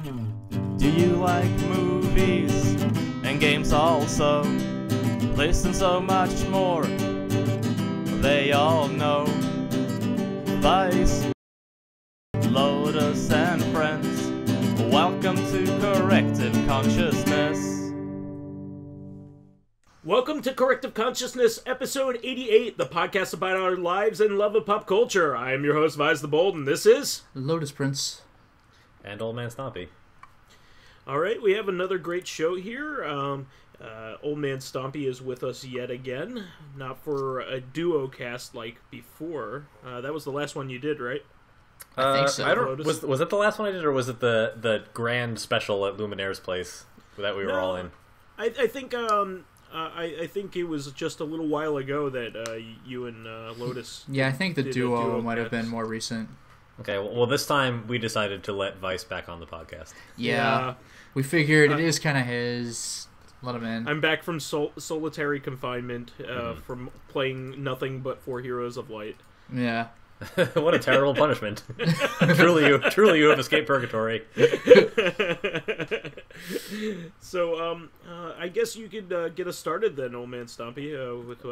Do you like movies and games also? Listen, so much more they all know. Vice, Lotus and friends, welcome to Corrective Consciousness. Welcome to Corrective Consciousness, episode 88, the podcast about our lives and love of pop culture. I am your host, VyseTheBold, and this is... Lotus Prince. And OldManStompy. Alright, we have another great show here. OldManStompy is with us yet again. Not for a duo cast like before. That was the last one you did, right? I think so. Was that the last one I did, or was it the grand special at Luminaire's place that we were all in? I think... I think it was just a little while ago that you and Lotus... Yeah, I think the duo might have been more recent. Okay, well, this time we decided to let Vice back on the podcast. Yeah. We figured it is kind of his... Let him in. I'm back from solitary confinement from playing nothing but 4 Heroes of Light. Yeah. What a terrible punishment. Truly you have escaped purgatory. So, I guess you could get us started then, OldManStompy, with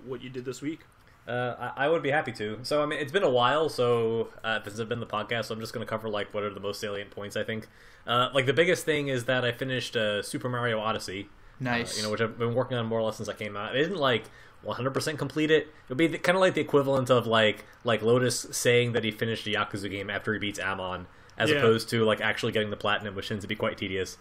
what you did this week. I would be happy to. So, I mean, it's been a while, since I've been the podcast, so I'm just going to cover, what are the most salient points, I think. The biggest thing is that I finished Super Mario Odyssey. Nice. Which I've been working on more or less since I came out. I didn't, 100% complete it. It would be kind of like the equivalent of, like Lotus saying that he finished a Yakuza game after he beats Amon, as opposed to, actually getting the platinum, which tends to be quite tedious.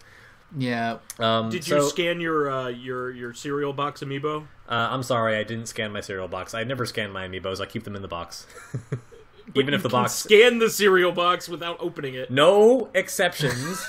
Yeah. Did you scan your cereal box amiibo? I'm sorry, I didn't scan my cereal box. I never scan my amiibos. I keep them in the box. Even if the box... scan the cereal box without opening it. No exceptions.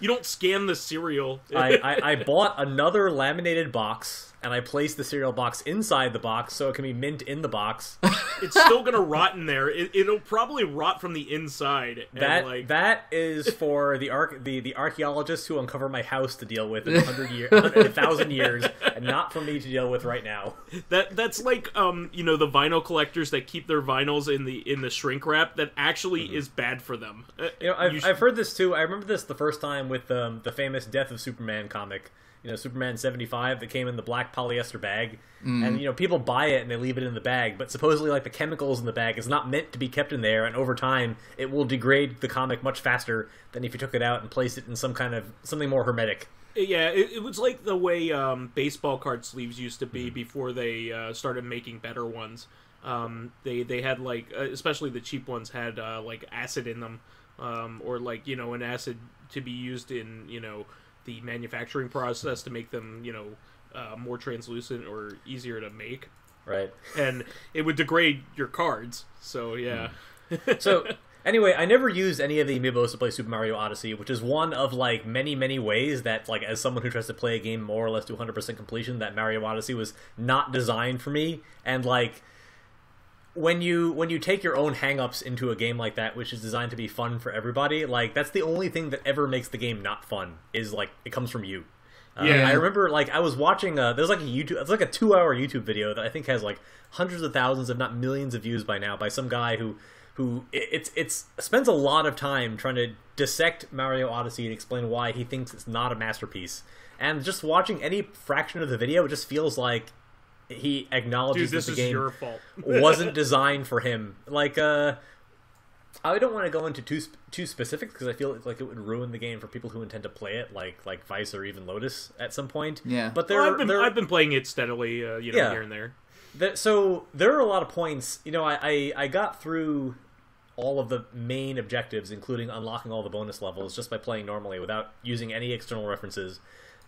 You don't scan the cereal. I bought another laminated box, and I placed the cereal box inside the box so it can be mint in the box. It's still gonna rot in there. It'll probably rot from the inside. That is for the archaeologists who uncover my house to deal with in 1,000 years, and not for me to deal with right now. That's like the vinyl collectors that keep their vinyls in the shrink wrap. That actually is bad for them. I've heard this too. I remember this the first time with the famous Death of Superman comic. Superman 75 that came in the black polyester bag, and people buy it and they leave it in the bag, but supposedly the chemicals in the bag is not meant to be kept in there, and over time it will degrade the comic much faster than if you took it out and placed it in something more hermetic. Yeah, it was like the way baseball card sleeves used to be before they started making better ones. They had especially the cheap ones had acid in them, or an acid to be used in the manufacturing process to make them, more translucent or easier to make. Right. And it would degrade your cards, so yeah. So, anyway, I never used any of the amiibos to play Super Mario Odyssey, which is one of, many, many ways that, as someone who tries to play a game more or less to 100% completion, that Mario Odyssey was not designed for me, and, when you take your own hang-ups into a game like that, which is designed to be fun for everybody, that's the only thing that ever makes the game not fun, is, it comes from you. I remember, I was watching, there's, a 2-hour YouTube video that I think has, hundreds of thousands, if not millions of views by now, by some guy who spends a lot of time trying to dissect Mario Odyssey and explain why he thinks it's not a masterpiece. And just watching any fraction of the video, it just feels like he acknowledges that the game wasn't designed for him. I don't want to go into too specific because I feel like it would ruin the game for people who intend to play it, like Vice or even Lotus at some point. Yeah, but I've been playing it steadily, here and there. So there are a lot of points. I got through all of the main objectives, including unlocking all the bonus levels, just by playing normally without using any external references.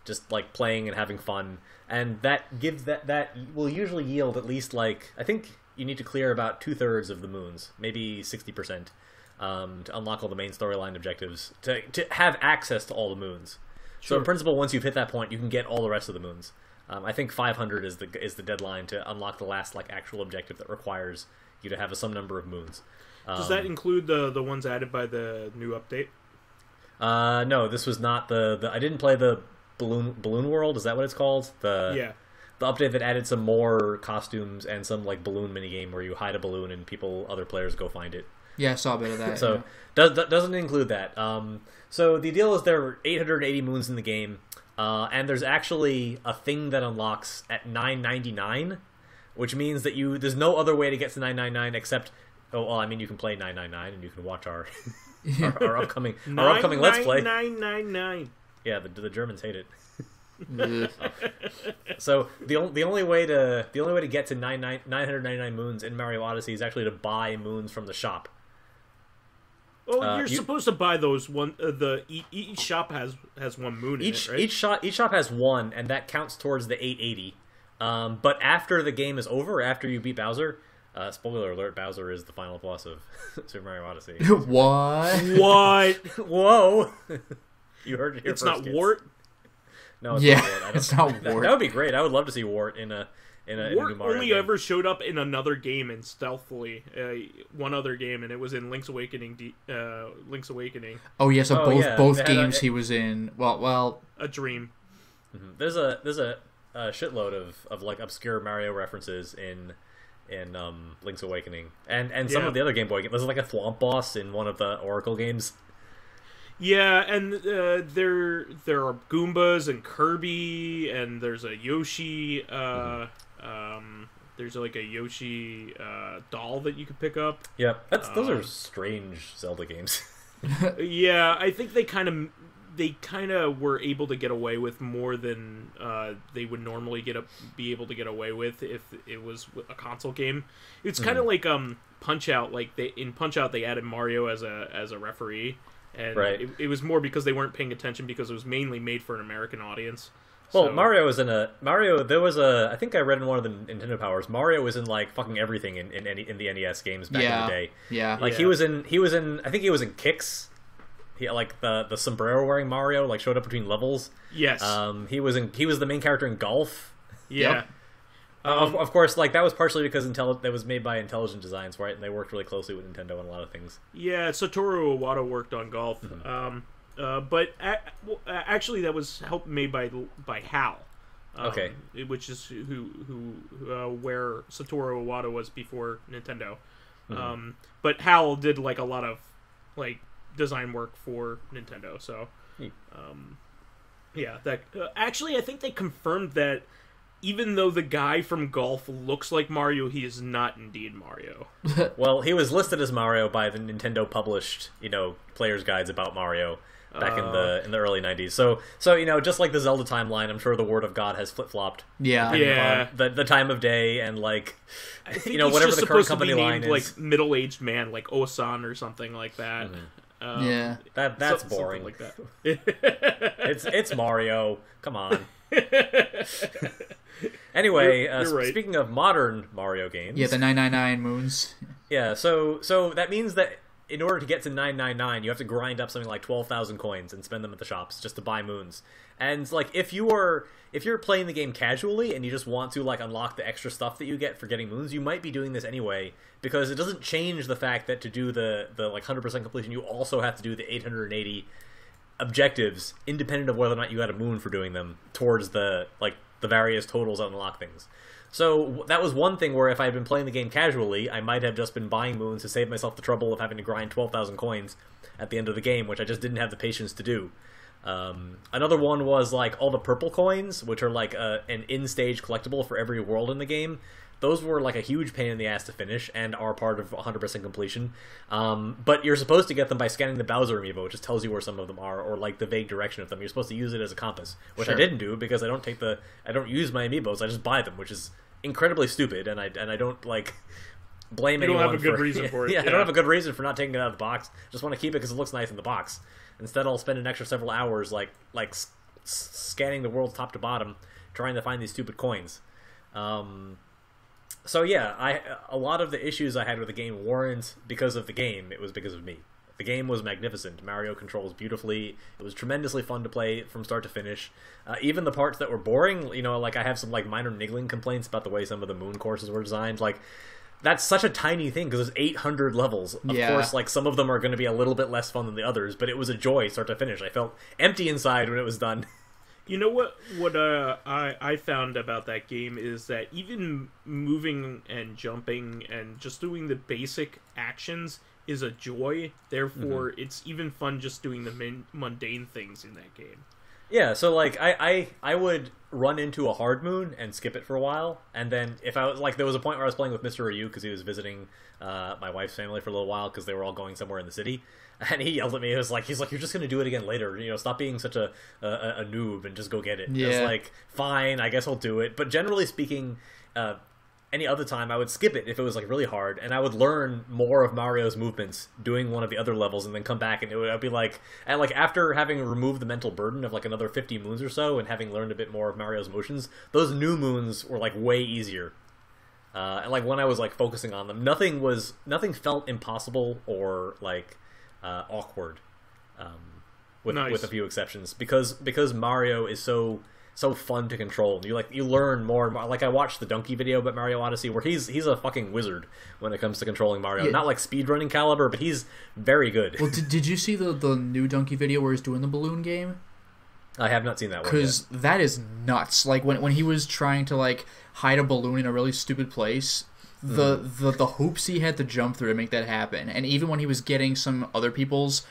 Just playing and having fun, and that gives that will usually yield at least I think you need to clear about 2/3 of the moons, maybe 60%, to unlock all the main storyline objectives to have access to all the moons. Sure. So in principle, once you've hit that point, you can get all the rest of the moons. I think 500 is the deadline to unlock the last actual objective that requires you to have some number of moons. Does that include the ones added by the new update? No, this was not the I didn't play the Balloon World, is that what it's called? The update that added some more costumes and some balloon minigame where you hide a balloon and other players go find it. Yeah, I saw a bit of that. So doesn't include that. So the deal is there are 880 moons in the game, and there's actually a thing that unlocks at 999, which means that there's no other way to get to 999 except. Oh, well, I mean, you can play 999 and you can watch our upcoming Let's Play. 999. Yeah, the Germans hate it. So the only way to get to 999 moons in Mario Odyssey is actually to buy moons from the shop. Oh, you're supposed to buy those one. Each shop has one moon in it, right? Each shop has one, and that counts towards the 880. But after the game is over, after you beat Bowser, spoiler alert: Bowser is the final boss of Super Mario Odyssey. What? Whoa! You heard it here it's first. Not kids. Wart. No, it's not Wart. It's not Wart. That would be great. I would love to see Wart in a Wart new Mario only game. ever showed up in another game and stealthily, one other game, and it was in Link's Awakening. Link's Awakening. Oh yeah, so both games he was in. Well, A Dream. Mm-hmm. There's a shitload of like obscure Mario references in Link's Awakening, and some of the other Game Boy games. There's like a Thwomp boss in one of the Oracle games. Yeah, and there are Goombas and Kirby, and there's a Yoshi. There's like a Yoshi doll that you could pick up. Yeah, those are strange Zelda games. Yeah, I think they kind of were able to get away with more than they would normally be able to get away with if it was a console game. It's kind of like Punch Out. Like in Punch Out, they added Mario as a referee. And right. it was more because they weren't paying attention because it was mainly made for an American audience. Well, So- Mario was in there was I think I read in one of the Nintendo Powers, Mario was in like fucking everything in the NES games back in the day. Yeah. Like Yeah. he was in I think he was in Kicks. He like the sombrero wearing Mario like showed up between levels. Yes. He was the main character in Golf. Yeah. Yep. Of course, like that was partially because that was made by Intelligent Designs, right? And they worked really closely with Nintendo on a lot of things. Yeah, Satoru Iwata worked on Golf. But actually that was made by HAL. Okay. Which is where Satoru Iwata was before Nintendo. But HAL did like a lot of like design work for Nintendo, so yeah, that actually I think they confirmed that even though the guy from Golf looks like Mario, he is not indeed Mario. Well, he was listed as Mario by the Nintendo published, player's guides about Mario back in the early 90s. So just like the Zelda timeline, I'm sure the word of God has flip-flopped. Yeah. Yeah. The time of day and like I think whatever just the current supposed company to be line named, is. like middle-aged man, like Osan or something like that. Yeah. That's Something boring. like that. It's Mario. Come on. Anyway, You're right. speaking of modern Mario games, Yeah, the 999 moons. yeah. So that means that in order to get to 999, you have to grind up something like 12,000 coins and spend them at the shops just to buy moons. And like if you're playing the game casually and you just want to like unlock the extra stuff that you get for getting moons, you might be doing this anyway because it doesn't change the fact that to do the like 100% completion, you also have to do the 880 objectives independent of whether or not you got a moon for doing them towards the various totals that unlock things. So that was one thing where if I had been playing the game casually, I might have just been buying moons to save myself the trouble of having to grind 12,000 coins at the end of the game, which I just didn't have the patience to do. Another one was like all the purple coins, which are like an in-stage collectible for every world in the game. Those were like a huge pain in the ass to finish and are part of 100% completion. But you're supposed to get them by scanning the Bowser amiibo, which just tells you where some of them are, or like the vague direction of them. You're supposed to use it as a compass, which I Sure. didn't do because I don't use my amiibos. I just buy them, which is incredibly stupid, and I don't like blame You don't anyone have a good for reason for it, Yeah, I yeah. don't have a good reason for not taking it out of the box. Just want to keep it because it looks nice in the box. Instead, I'll spend an extra several hours like scanning the world top to bottom, trying to find these stupid coins. So yeah, a lot of the issues I had with the game weren't because of the game, it was because of me. The game was magnificent. Mario controls beautifully. It was tremendously fun to play from start to finish. Even the parts that were boring, like I have some like minor niggling complaints about the way some of the moon courses were designed. Like, that's such a tiny thing because there's 800 levels. Of Yeah. course, like some of them are going to be a little bit less fun than the others, but it was a joy start to finish. I felt empty inside when it was done. You know what I found about that game is that even moving and jumping and just doing the basic actions is a joy. Therefore, it's even fun just doing the mundane things in that game. Yeah, so like I would run into a hard moon and skip it for a while, and then if I was like, there was a point where I was playing with Mr. Ryu because he was visiting my wife's family for a little while because they were all going somewhere in the city, and he yelled at me. He's like, you're just gonna do it again later. You know, stop being such a noob and just go get it. Yeah. It's like, fine, I guess I'll do it. But generally speaking, any other time I would skip it if it was like really hard, and I would learn more of Mario's movements doing one of the other levels, and then come back and I'd be like, and like after having removed the mental burden of like another 50 moons or so, and having learned a bit more of Mario's motions, those new moons were like way easier. And like when I was like focusing on them, nothing felt impossible or like awkward, with a few exceptions, because Mario is so fun to control. You learn more and more. Like I watched the Donkey video about Mario Odyssey, where he's a fucking wizard when it comes to controlling Mario. Yeah. Not like speedrunning caliber, but he's very good. Well, did you see the new Donkey video where he's doing the balloon game? I have not seen that one yet. Because that is nuts. Like when he was trying to like hide a balloon in a really stupid place, the hoops he had to jump through to make that happen, and even when he was getting some other people's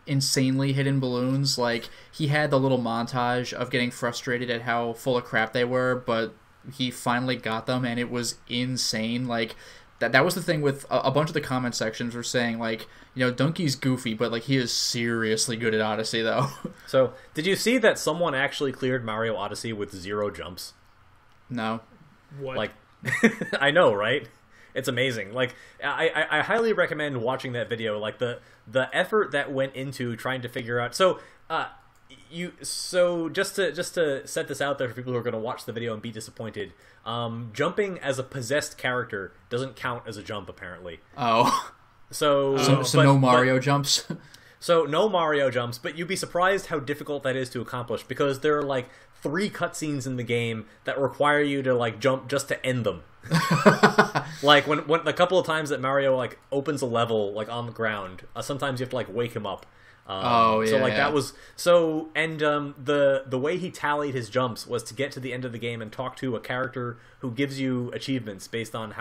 insanely hidden balloons, like he had the little montage of getting frustrated at how full of crap they were, but he finally got them, and it was insane. Like that was the thing with a bunch of the comment sections were saying, like, you know, Donkey's goofy, but like he is seriously good at Odyssey though. So did you see that someone actually cleared Mario Odyssey with 0 jumps? No. What? Like, I know, right? It's amazing. Like, I highly recommend watching that video. Like the effort that went into trying to figure out. So just to set this out there for people who are going to watch the video and be disappointed, jumping as a possessed character doesn't count as a jump apparently. Oh. So no Mario jumps. So no Mario jumps, but you'd be surprised how difficult that is to accomplish, because there are like 3 cutscenes in the game that require you to like jump just to end them. Like when a couple of times that Mario like opens a level like on the ground, sometimes you have to like wake him up. So like that was so, and the way he tallied his jumps was to get to the end of the game and talk to a character who gives you achievements based on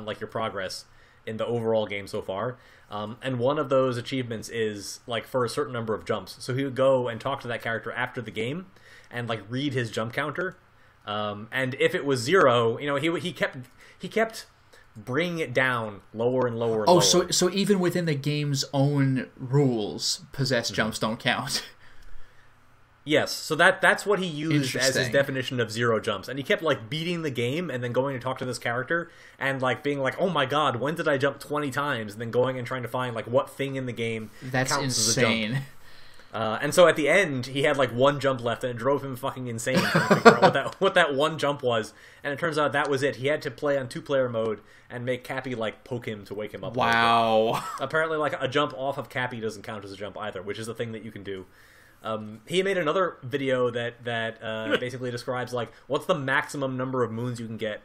like your progress in the overall game so far. And one of those achievements is like for a certain number of jumps. So he would go and talk to that character after the game and like read his jump counter. And if it was 0, you know, he kept bringing it down lower and lower and lower. So even within the game's own rules, possessed jumps don't count. Yes, so that's what he used as his definition of 0 jumps, and he kept like beating the game and then going to talk to this character and like being like, "Oh my god, when did I jump 20 times?" and then going and trying to find like what thing in the game counts as a jump. And so at the end, he had like 1 jump left, and it drove him fucking insane trying to figure out what that 1 jump was. And it turns out that was it. He had to play on 2-player mode and make Cappy like poke him to wake him up. Wow. Apparently, like a jump off of Cappy doesn't count as a jump either, which is a thing that you can do. He made another video that basically describes like what's the maximum number of moons you can get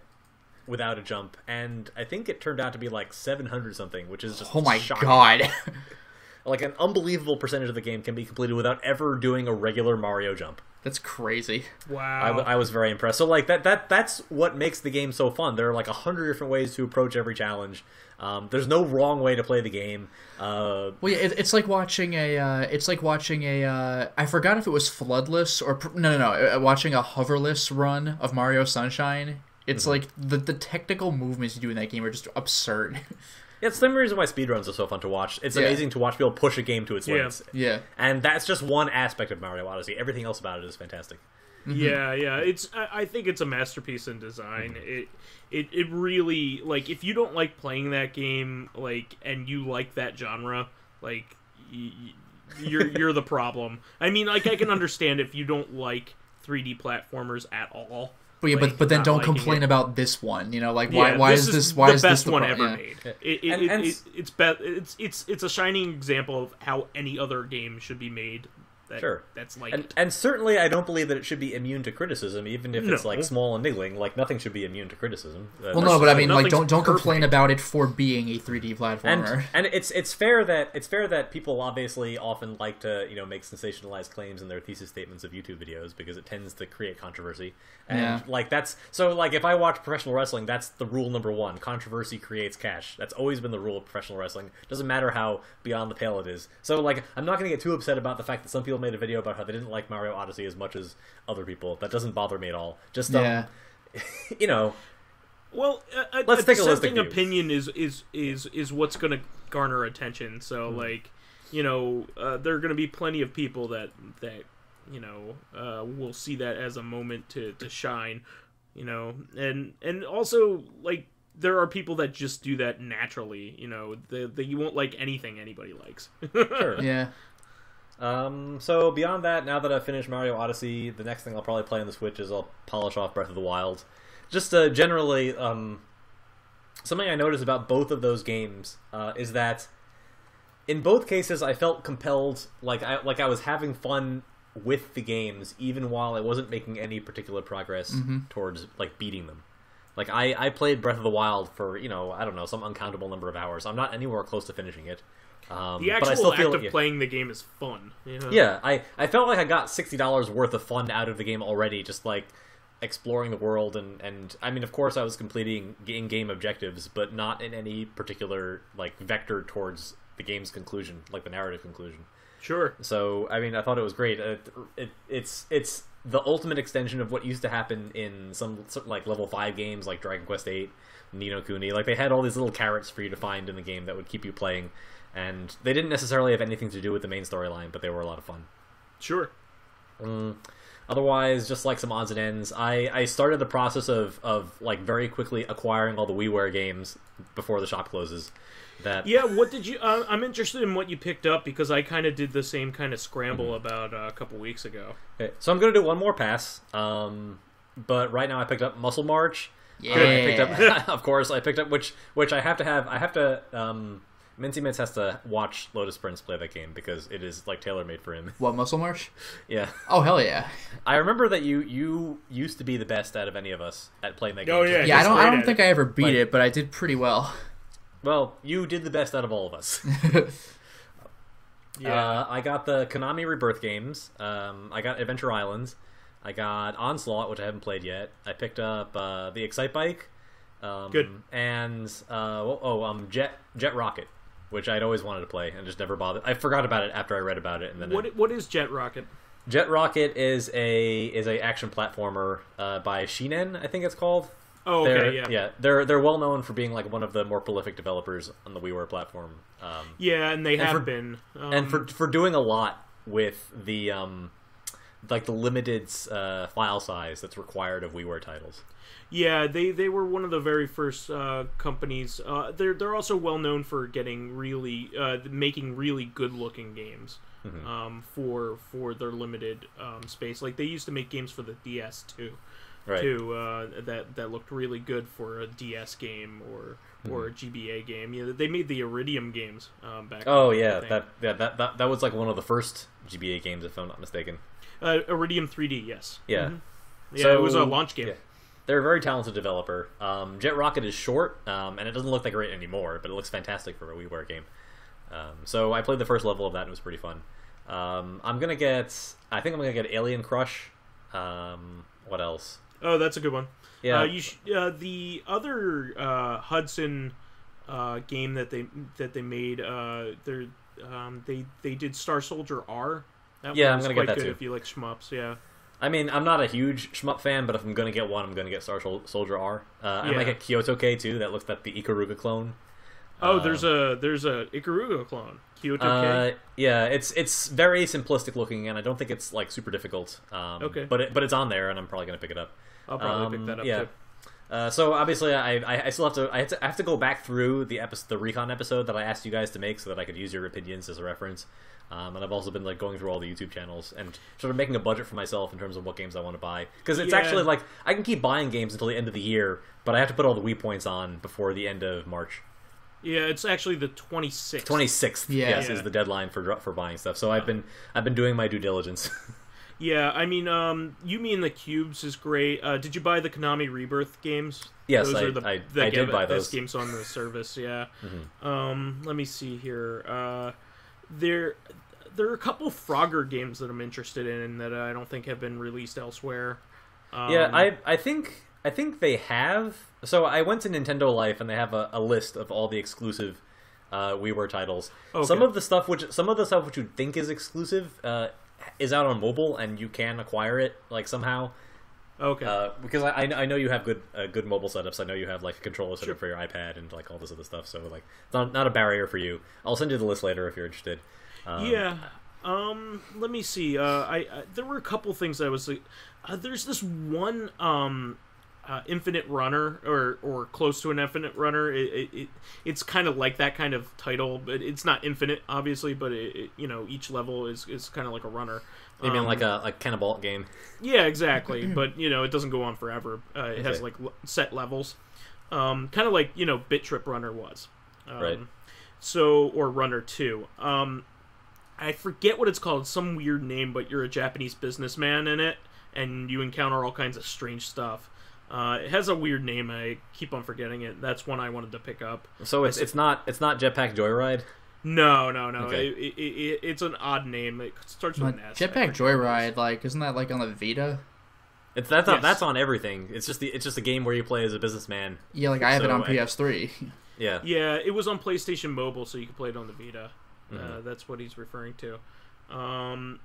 without a jump, and I think it turned out to be like 700 something, which is just shocking. God. Like an unbelievable percentage of the game can be completed without ever doing a regular Mario jump. That's crazy. Wow. I was very impressed. So like that's what makes the game so fun. There are like 100 different ways to approach every challenge. There's no wrong way to play the game. Well, yeah, it's like watching a. I forgot if it was floodless or watching a hoverless run of Mario Sunshine. It's like the technical movements you do in that game are just absurd. Yeah, it's the same reason why speedruns are so fun to watch. It's amazing to watch people push a game to its limits. Yeah. And that's just one aspect of Mario Odyssey. Everything else about it is fantastic. Yeah. I think it's a masterpiece in design. It really, like, if you don't like playing that game, like, and you like that genre, like, you're the problem. I mean, like, I can understand if you don't like 3D platformers at all. But yeah, like, but then don't complain about this one. You know, like why is this the best this one the ever made? It's a shining example of how any other game should be made that's like and certainly I don't believe that it should be immune to criticism, even if it's like small and niggling. Like nothing should be immune to criticism. Well, no, but I mean, like, don't complain about it for being a 3D platformer. And it's fair that people obviously often like to make sensationalized claims in their thesis statements of YouTube videos because it tends to create controversy. And like that's so like if I watch professional wrestling, that's the rule number one: controversy creates cash. That's always been the rule of professional wrestling. Doesn't matter how beyond the pale it is. So like I'm not going to get too upset about the fact that some people made a video about how they didn't like Mario Odyssey as much as other people. That doesn't bother me at all. Just you know. Well, let's a take a dissenting opinion is what's going to garner attention. So like, there are going to be plenty of people that will see that as a moment to shine, and also like there are people that just do that naturally. You won't like anything anybody likes. Sure. Yeah. So beyond that, now that I've finished Mario Odyssey, the next thing I'll probably play on the Switch is I'll polish off Breath of the Wild. Just generally, something I noticed about both of those games is that in both cases I felt compelled, like I was having fun with the games, even while I wasn't making any particular progress towards like beating them. Like I played Breath of the Wild for I don't know, some uncountable number of hours. I'm not anywhere close to finishing it. The actual act of playing the game is fun. Yeah, I felt like I got $60 worth of fun out of the game already, just like exploring the world and I mean, of course I was completing in-game objectives, but not in any particular like vector towards the game's conclusion, like the narrative conclusion. Sure. So I mean, I thought it was great. It's the ultimate extension of what used to happen in some like level 5 games like Dragon Quest VIII, Ni no Kuni. Like they had all these little carrots for you to find in the game that would keep you playing, and they didn't necessarily have anything to do with the main storyline, but they were a lot of fun. Sure. Otherwise, just like some odds and ends, I started the process of like very quickly acquiring all the WiiWare games before the shop closes. What did you? I'm interested in what you picked up because I kind of did the same kind of scramble about a couple weeks ago. Okay, so I'm gonna do one more pass. But right now I picked up Muscle March. Yeah. I picked up, of course, I picked up which I have to have. I have to. Mincy Mitz has to watch Lotus Prince play that game because it is like tailor-made for him. What, Muscle March? Yeah. Oh, hell yeah. I remember that you used to be the best out of any of us at playing that game. Oh, yeah. Yeah, I don't think I ever beat it, but I did pretty well. Well, you did the best out of all of us. Yeah. I got the Konami Rebirth games. I got Adventure Islands. I got Onslaught, which I haven't played yet. I picked up the Excite Bike. Good. And Jet Rocket, which I'd always wanted to play and just never bothered. I forgot about it after I read about it, and then what is Jet Rocket? Jet Rocket is a action platformer by Shinen, I think it's called. Oh, okay, yeah. They're well known for being like one of the more prolific developers on the WiiWare platform. Yeah, and they have been, and for doing a lot with the like the limited file size that's required of WiiWare titles. Yeah, they were one of the very first companies. They're also well known for getting really making really good looking games for their limited space. Like they used to make games for the DS too. Right. That looked really good for a DS game or a GBA game. Yeah, they made the Iridium games back. Oh yeah, that was like one of the first GBA games, if I'm not mistaken. Iridium 3D, yes. Yeah. Yeah, So, it was a launch game. Yeah. They're a very talented developer. Jet Rocket is short, and it doesn't look that great anymore, but it looks fantastic for a WiiWare game. So I played the first level of that, and it was pretty fun. I think I'm gonna get Alien Crush. What else? Oh, that's a good one. Yeah. The other Hudson game that they made, they did Star Soldier R. That Yeah, I'm was gonna quite get that good too. if you like shmups. Yeah. I mean, I'm not a huge shmup fan, but if I'm gonna get one, I'm gonna get Star Soldier R. I Yeah. might get Kyoto K too. That looks like the Ikaruga clone. Oh, there's a Ikaruga clone. Kyoto K. Yeah, it's very simplistic looking, and I don't think it's like super difficult. Okay. But it's on there, and I'm probably gonna pick it up. I'll probably pick that up too. So obviously, I still have to. I have to go back through the Recon episode that I asked you guys to make, so that I could use your opinions as a reference. And I've also been like going through all the YouTube channels and sort of making a budget for myself in terms of what games I want to buy. Because it's actually like I can keep buying games until the end of the year, but I have to put all the Wii points on before the end of March. Yeah, it's actually the 26th. 26th, Yeah. yes, Yeah. is the deadline for buying stuff. So I've been doing my due diligence. Yeah, I mean, Yumi and the Cubes is great. Did you buy the Konami Rebirth games? Yes, those I are the did buy those. best games on the service. Yeah. Mm-hmm. Let me see here. There are a couple Frogger games that I'm interested in that I don't think have been released elsewhere. Yeah, I think they have. So I went to Nintendo Life and they have a list of all the exclusive WiiWare titles. Okay. Some of the stuff which you think is exclusive is out on mobile and you can acquire it like somehow. Okay. Because I know you have good mobile setups. I know you have like a controller setup for your iPad and like all this other stuff. So like it's not a barrier for you. I'll send you the list later if you're interested. Yeah. Let me see. There were a couple things I was like. There's this one Infinite Runner or close to an Infinite Runner. It's kind of like that kind of title, but it's not infinite, obviously. But each level is kind of like a runner. You mean like a Cannibal game? Yeah, exactly. But it doesn't go on forever. It has like set levels, kind of like Bit Trip Runner was. Right. So or Runner 2. I forget what it's called. It's some weird name, but you're a Japanese businessman in it, and you encounter all kinds of strange stuff. It has a weird name. I keep on forgetting it. That's one I wanted to pick up. So it's not Jetpack Joyride? No. Okay. It's an odd name. It starts with an S. Jetpack Joyride, like, isn't that like on the Vita? That's on everything. It's just a game where you play as a businessman. Yeah, like I have it on PS3. Yeah. Yeah, it was on PlayStation Mobile, so you could play it on the Vita. Mm-hmm. That's what he's referring to. I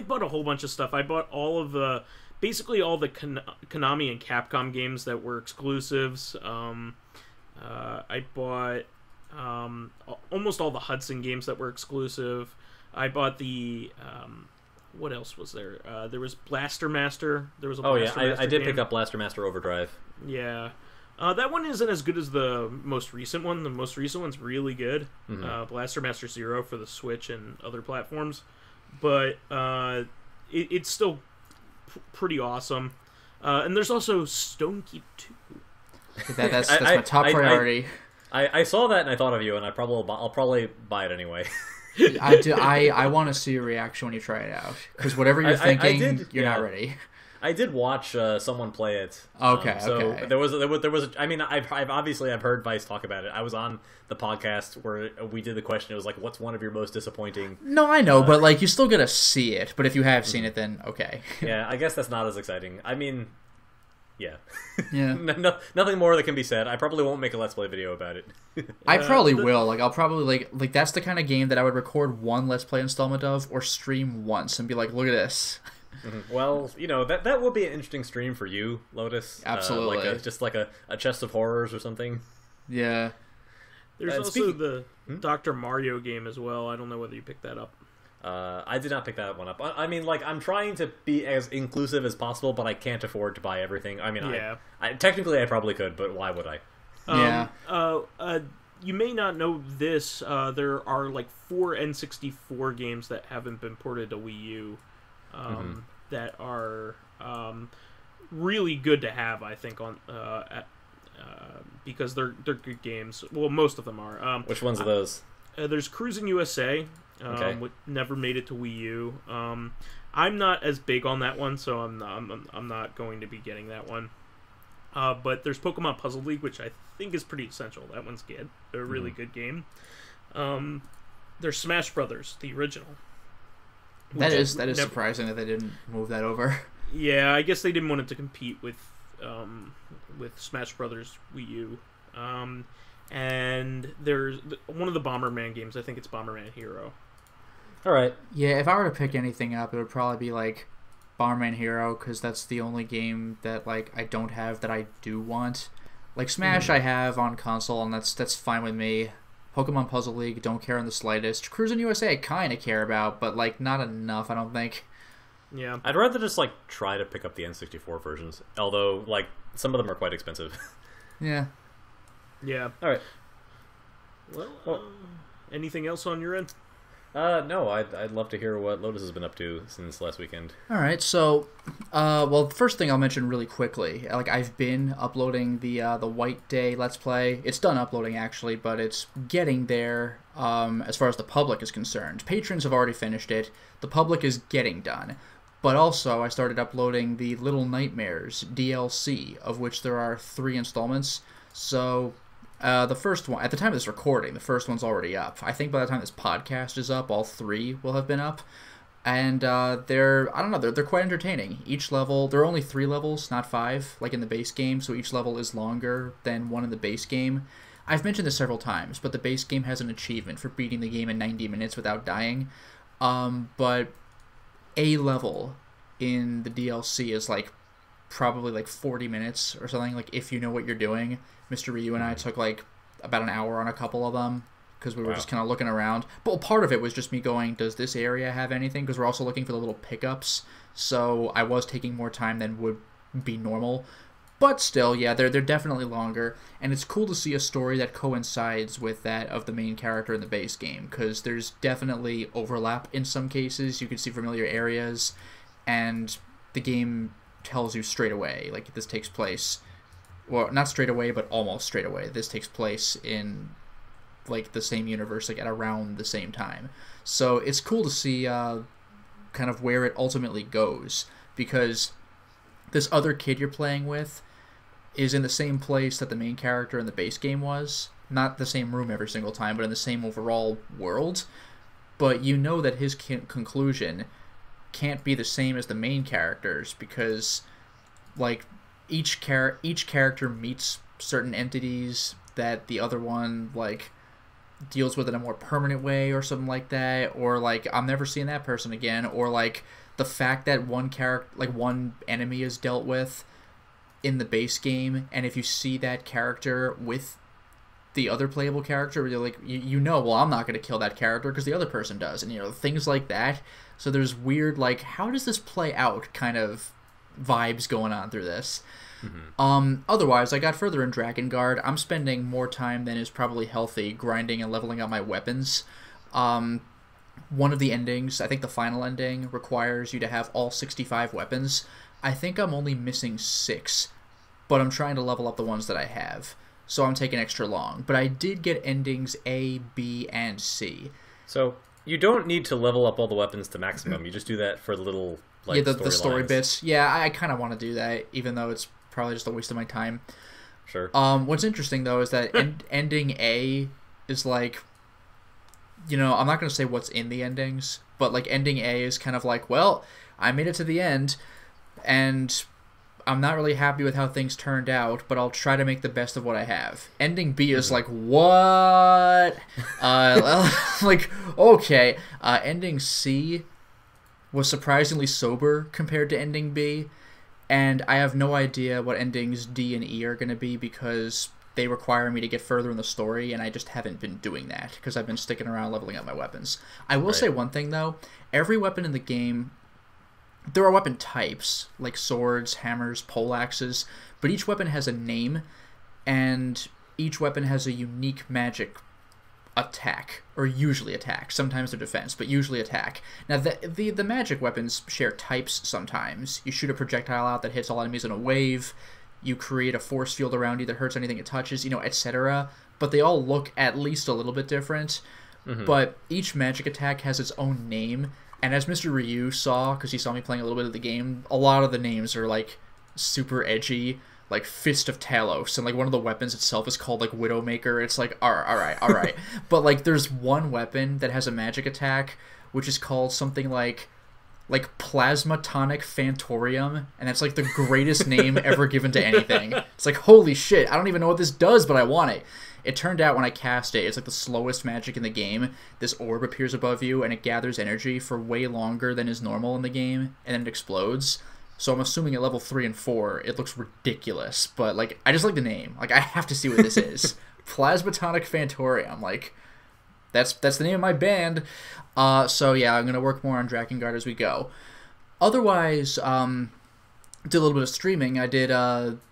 bought a whole bunch of stuff. I bought basically all the Konami and Capcom games that were exclusives. I bought almost all the Hudson games that were exclusive. I bought the what else was there? There was Blaster Master. There was a Blaster Master I did game. pick up Blaster Master Overdrive. Yeah. That one isn't as good as the most recent one. The most recent one's really good. Mm-hmm. Blaster Master Zero for the Switch and other platforms. But it's still pretty awesome. And there's also Stonekeep 2. That's my top priority. I saw that and I thought of you, and I'll probably buy it anyway. I do. I want to see your reaction when you try it out, because whatever you're thinking, you're not ready. I did watch someone play it. Okay. So okay. there was. I mean, I've heard Vice talk about it. I was on the podcast where we did the question. It was like, "What's one of your most disappointing?" No, I know, but like you still gotta see it. But if you have seen it, then okay. Yeah, I guess that's not as exciting. I mean, yeah, Yeah. nothing more that can be said. I probably won't make a Let's Play video about it. I probably will. Like I'll probably like that's the kind of game that I would record one Let's Play installment of or stream once and be like, look at this. Mm-hmm. Well, that would be an interesting stream for you, Lotus. Absolutely. Just like a chest of horrors or something. Yeah. There's also the Dr. Mario game as well. I don't know whether you picked that up. I did not pick that one up. I mean, like, I'm trying to be as inclusive as possible, but I can't afford to buy everything. I mean, Yeah. technically I probably could, but why would I? Yeah. You may not know this. There are like 4 N64 games that haven't been ported to Wii U. That are really good to have, I think, on because they're good games. Well, most of them are. Which ones are those? There's Cruising USA, Okay. which never made it to Wii U. I'm not as big on that one, so I'm not going to be getting that one. But there's Pokemon Puzzle League, which I think is pretty essential. That one's good. They're a really good game. There's Smash Brothers, the original. That is surprising that they didn't move that over. Yeah, I guess they didn't want it to compete with Smash Brothers Wii U. And there's one of the Bomberman games. I think it's Bomberman Hero. All right. Yeah, if I were to pick anything up, it would probably be like Bomberman Hero, because that's the only game that like I don't have that I do want. Like Smash, I have on console, and that's fine with me. Pokemon Puzzle League, don't care in the slightest. Cruising USA, I kind of care about, but like not enough, I don't think. Yeah, I'd rather just like try to pick up the N64 versions, although like some of them are quite expensive. Yeah. yeah. All right. Well, anything else on your end? No, I'd love to hear what Lotus has been up to since last weekend. All right, so, well, first thing I'll mention really quickly, like I've been uploading the White Day Let's Play. It's done uploading actually, but it's getting there. As far as the public is concerned, patrons have already finished it. The public is getting done, but also I started uploading the Little Nightmares DLC, of which there are 3 installments. So. The first one, at the time of this recording, the first one's already up. I think by the time this podcast is up, all 3 will have been up. And they're quite entertaining. Each level, there are only 3 levels, not 5, like in the base game, so each level is longer than one in the base game. I've mentioned this several times, but the base game has an achievement for beating the game in 90 minutes without dying. But a level in the DLC is like probably like 40 minutes or something, like if you know what you're doing. Mr. Ryu and I took like about an hour on a couple of them because we were just kind of looking around. But part of it was just me going, does this area have anything? Because we're also looking for the little pickups. So I was taking more time than would be normal. But still, yeah, they're definitely longer. And it's cool to see a story that coincides with that of the main character in the base game. Because there's definitely overlap in some cases. You can see familiar areas. And the game tells you straight away, like, this takes place... Well, not straight away, but almost straight away. This takes place in, like, the same universe, like, at around the same time. So it's cool to see kind of where it ultimately goes, because this other kid you're playing with is in the same place that the main character in the base game was. Not the same room every single time, but in the same overall world. But you know that his conclusion can't be the same as the main character's, because, like... Each character meets certain entities that the other one, like, deals with in a more permanent way or something like that, or, like, I'm never seeing that person again, or, like, the fact that one enemy is dealt with in the base game, and if you see that character with the other playable character, you're like, you know, well, I'm not going to kill that character because the other person does, and, you know, things like that. So there's weird, like, how does this play out kind of vibes going on through this. Otherwise, I got further in Drakengard. I'm spending more time than is probably healthy grinding and leveling up my weapons. One of the endings, I think the final ending, requires you to have all 65 weapons. I think I'm only missing 6, but I'm trying to level up the ones that I have, so I'm taking extra long. But I did get endings A, B, and C. So you don't need to level up all the weapons to maximum. You just do that for the little... Like, yeah, the story bits. Yeah, I kind of want to do that, even though it's probably just a waste of my time. Sure. What's interesting, though, is that ending A is like... You know, I'm not going to say what's in the endings, but, like, ending A is kind of like, well, I made it to the end, and I'm not really happy with how things turned out, but I'll try to make the best of what I have. Ending B is like, what? Like, okay. Ending C... was surprisingly sober compared to ending B, and I have no idea what endings D and E are going to be because they require me to get further in the story, and I just haven't been doing that because I've been sticking around leveling up my weapons. I will say one thing, though. Every weapon in the game, there are weapon types, like swords, hammers, poleaxes, but each weapon has a name, and each weapon has a unique magic attack, or usually attack. Sometimes they're defense, but usually attack. Now, the magic weapons share types sometimes. You shoot a projectile out that hits all enemies in a wave, you create a force field around you that hurts anything it touches, you know, etc. But they all look at least a little bit different. But each magic attack has its own name, and as Mr. Ryu saw, because he saw me playing a little bit of the game, a lot of the names are, like, super edgy, like Fist of Talos, and like one of the weapons itself is called like Widowmaker. It's like, all right. But like there's one weapon that has a magic attack which is called something like Plasmatonic Phantorium, and that's like the greatest name ever given to anything. It's like, holy shit, I don't even know what this does, but I want it. It turned out when I cast it, it's like the slowest magic in the game. This orb appears above you and it gathers energy for way longer than is normal in the game, and then it explodes. So I'm assuming at level 3 and 4, it looks ridiculous. But, like, I just like the name. Like, I have to see what this is. Plasmatonic Phantorium. Like, that's the name of my band. So, yeah, I'm going to work more on Drakengard as we go. Otherwise, did a little bit of streaming. I did,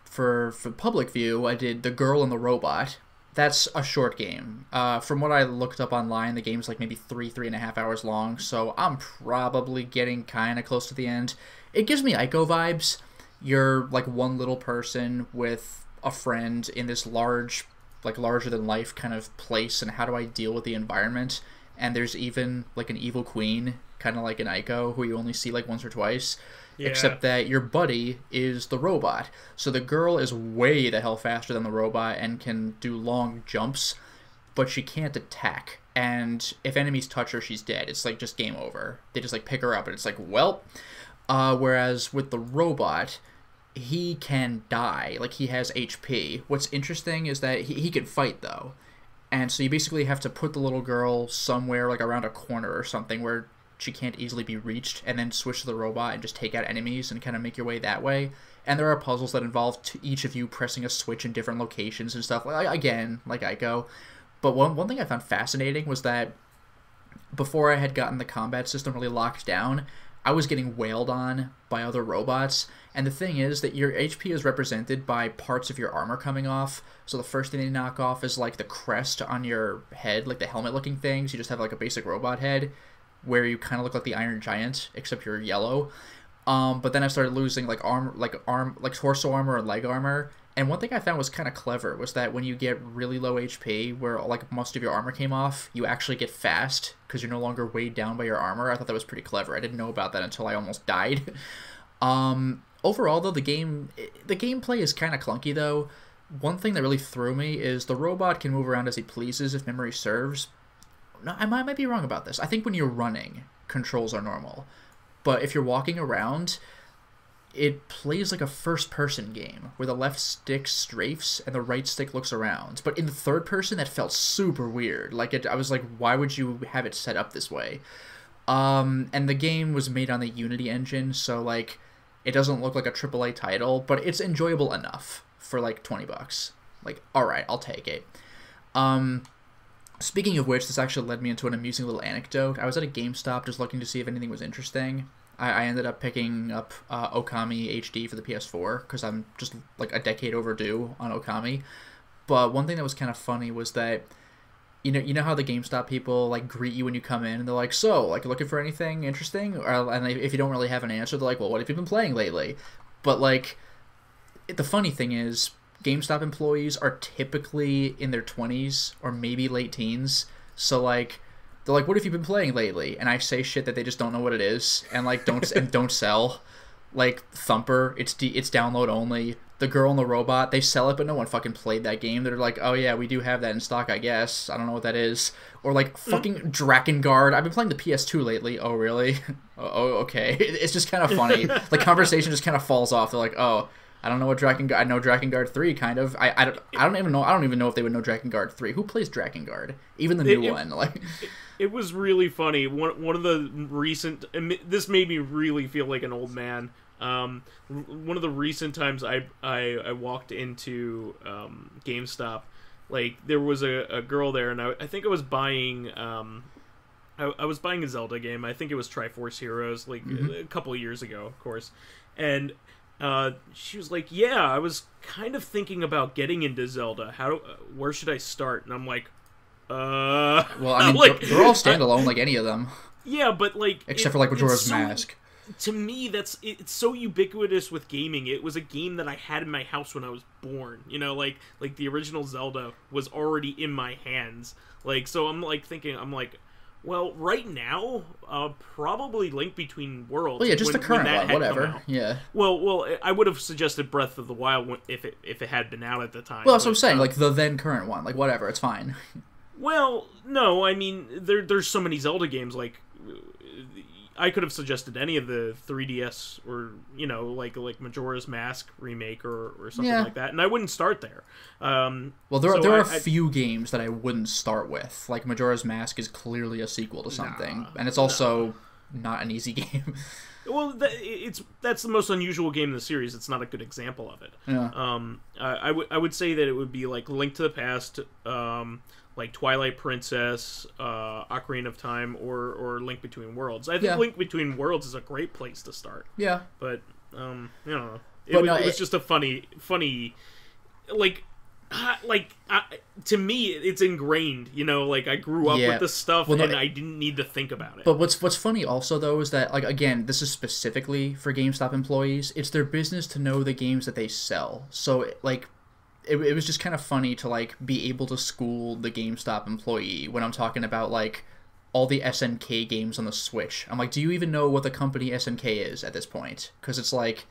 for public view, I did The Girl and the Robot, That's a short game. From what I looked up online, the game's like maybe 3.5 hours long, so I'm probably getting kind of close to the end. It gives me Ico vibes. You're like one little person with a friend in this large, like larger than life kind of place, and how do I deal with the environment? And there's even like an evil queen, kind of like an Ico, who you only see like once or twice. Yeah. Except that your buddy is the robot. So the girl is way the hell faster than the robot and can do long jumps, but she can't attack. And if enemies touch her, she's dead. It's like just game over. They just like pick her up and it's like, well. Whereas with the robot, he can die. Like, he has HP. What's interesting is that he can fight, though. And so you basically have to put the little girl somewhere, like around a corner or something, where she can't easily be reached, and then switch to the robot and just take out enemies and kind of make your way that way. And there are puzzles that involve each of you pressing a switch in different locations and stuff. Again, like Ico. But one thing I found fascinating was that before I had gotten the combat system really locked down, I was getting wailed on by other robots. And the thing is that your HP is represented by parts of your armor coming off. So the first thing they knock off is like the crest on your head, like the helmet-looking things. You just have like a basic robot head, where you kind of look like the Iron Giant, except you're yellow. But then I started losing like torso armor and leg armor. And one thing I found was kind of clever was that when you get really low HP, where like most of your armor came off, you actually get fast because you're no longer weighed down by your armor. I thought that was pretty clever. I didn't know about that until I almost died. Overall, though, the gameplay is kind of clunky, though. One thing that really threw me is the robot can move around as he pleases, if memory serves. No, I might be wrong about this. I think when you're running, controls are normal. But if you're walking around, it plays like a first-person game, where the left stick strafes and the right stick looks around. But in the third person, that felt super weird. I was like, why would you have it set up this way? And the game was made on the Unity engine, so like, it doesn't look like a AAA title, but it's enjoyable enough for like $20. Like, alright, I'll take it. Speaking of which, this actually led me into an amusing little anecdote. I was at a GameStop just looking to see if anything was interesting. I ended up picking up Okami HD for the PS4, because I'm just like a decade overdue on Okami. But one thing that was kind of funny was that, you know how the GameStop people like greet you when you come in, and they're like, so, like, looking for anything interesting? And if you don't really have an answer, they're like, well, what have you been playing lately? But like, the funny thing is, GameStop employees are typically in their 20s or maybe late teens. So like, they're like, what have you been playing lately? And I say shit that they just don't know what it is, and like don't sell. Like Thumper, it's download only. The Girl and the Robot, they sell it, but no one fucking played that game. They're like, oh yeah, we do have that in stock, I guess. I don't know what that is. Or like fucking Drakengard. I've been playing the PS2 lately. Oh really? Oh okay. It's just kind of funny. The conversation just kind of falls off. They're like, oh, I don't know what Drakengard. I know Drakengard 3 kind of. I don't even know. I don't even know if they would know Drakengard 3. Who plays Drakengard? Even the new one. Like, it was really funny. One of the recent. This made me really feel like an old man. One of the recent times I walked into GameStop, like there was a girl there, and I think I was buying. I was buying a Zelda game. I think it was Triforce Heroes, like a couple of years ago, of course, and. She was like, yeah, I was kind of thinking about getting into Zelda. Where should I start? And I'm like, well, I mean, like, they're all standalone, like any of them. Yeah, but like, except for like Majora's Mask. To me, it's so ubiquitous with gaming. It was a game that I had in my house when I was born. You know, like the original Zelda was already in my hands. Like, so I'm like thinking, well, right now, probably Link Between Worlds. Well, yeah, just the current one, whatever. Yeah. Well, I would have suggested Breath of the Wild if it had been out at the time. Well, that's what I'm saying. Like the then current one, like whatever, it's fine. Well, no, I mean there's so many Zelda games. Like I could have suggested any of the 3DS or like Majora's Mask remake or something like that, and I wouldn't start there. Well, there are a few games that I wouldn't start with. Like Majora's Mask is clearly a sequel to something, and it's also not an easy game. Well, that's the most unusual game in the series. It's not a good example of it. Yeah. I would say that it would be like Link to the Past, like Twilight Princess, Ocarina of Time, or Link Between Worlds. I think Link Between Worlds is a great place to start. Yeah. But it was just a funny, like, To me, it's ingrained. You know, like I grew up with this stuff, and I didn't need to think about it. But what's funny also though is that, like, again, this is specifically for GameStop employees. It's their business to know the games that they sell. So like, it was just kind of funny to like be able to school the GameStop employee when I'm talking about like all the SNK games on the Switch. I'm like, do you even know what the company SNK is at this point? Because it's like,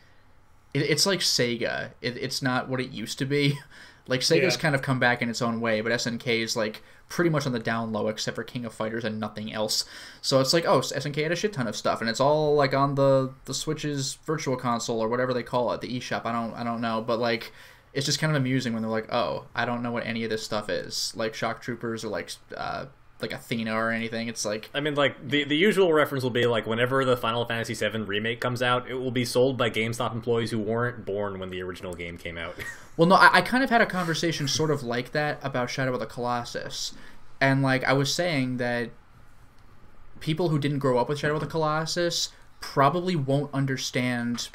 it's like Sega. It's not what it used to be. Like, Sega's kind of come back in its own way, but SNK is, like, pretty much on the down low, except for King of Fighters and nothing else. So it's like, oh, SNK had a shit ton of stuff, and it's all, like, on the Switch's virtual console, or whatever they call it, the eShop, I don't know, but, like, it's just kind of amusing when they're like, oh, I don't know what any of this stuff is. Like, Shock Troopers, or, like Athena or anything. It's like, I mean, like, the usual reference will be like whenever the Final Fantasy VII remake comes out, it will be sold by GameStop employees who weren't born when the original game came out. Well, no, I kind of had a conversation sort of like that about Shadow of the Colossus, and like I was saying that people who didn't grow up with Shadow of the Colossus probably won't understand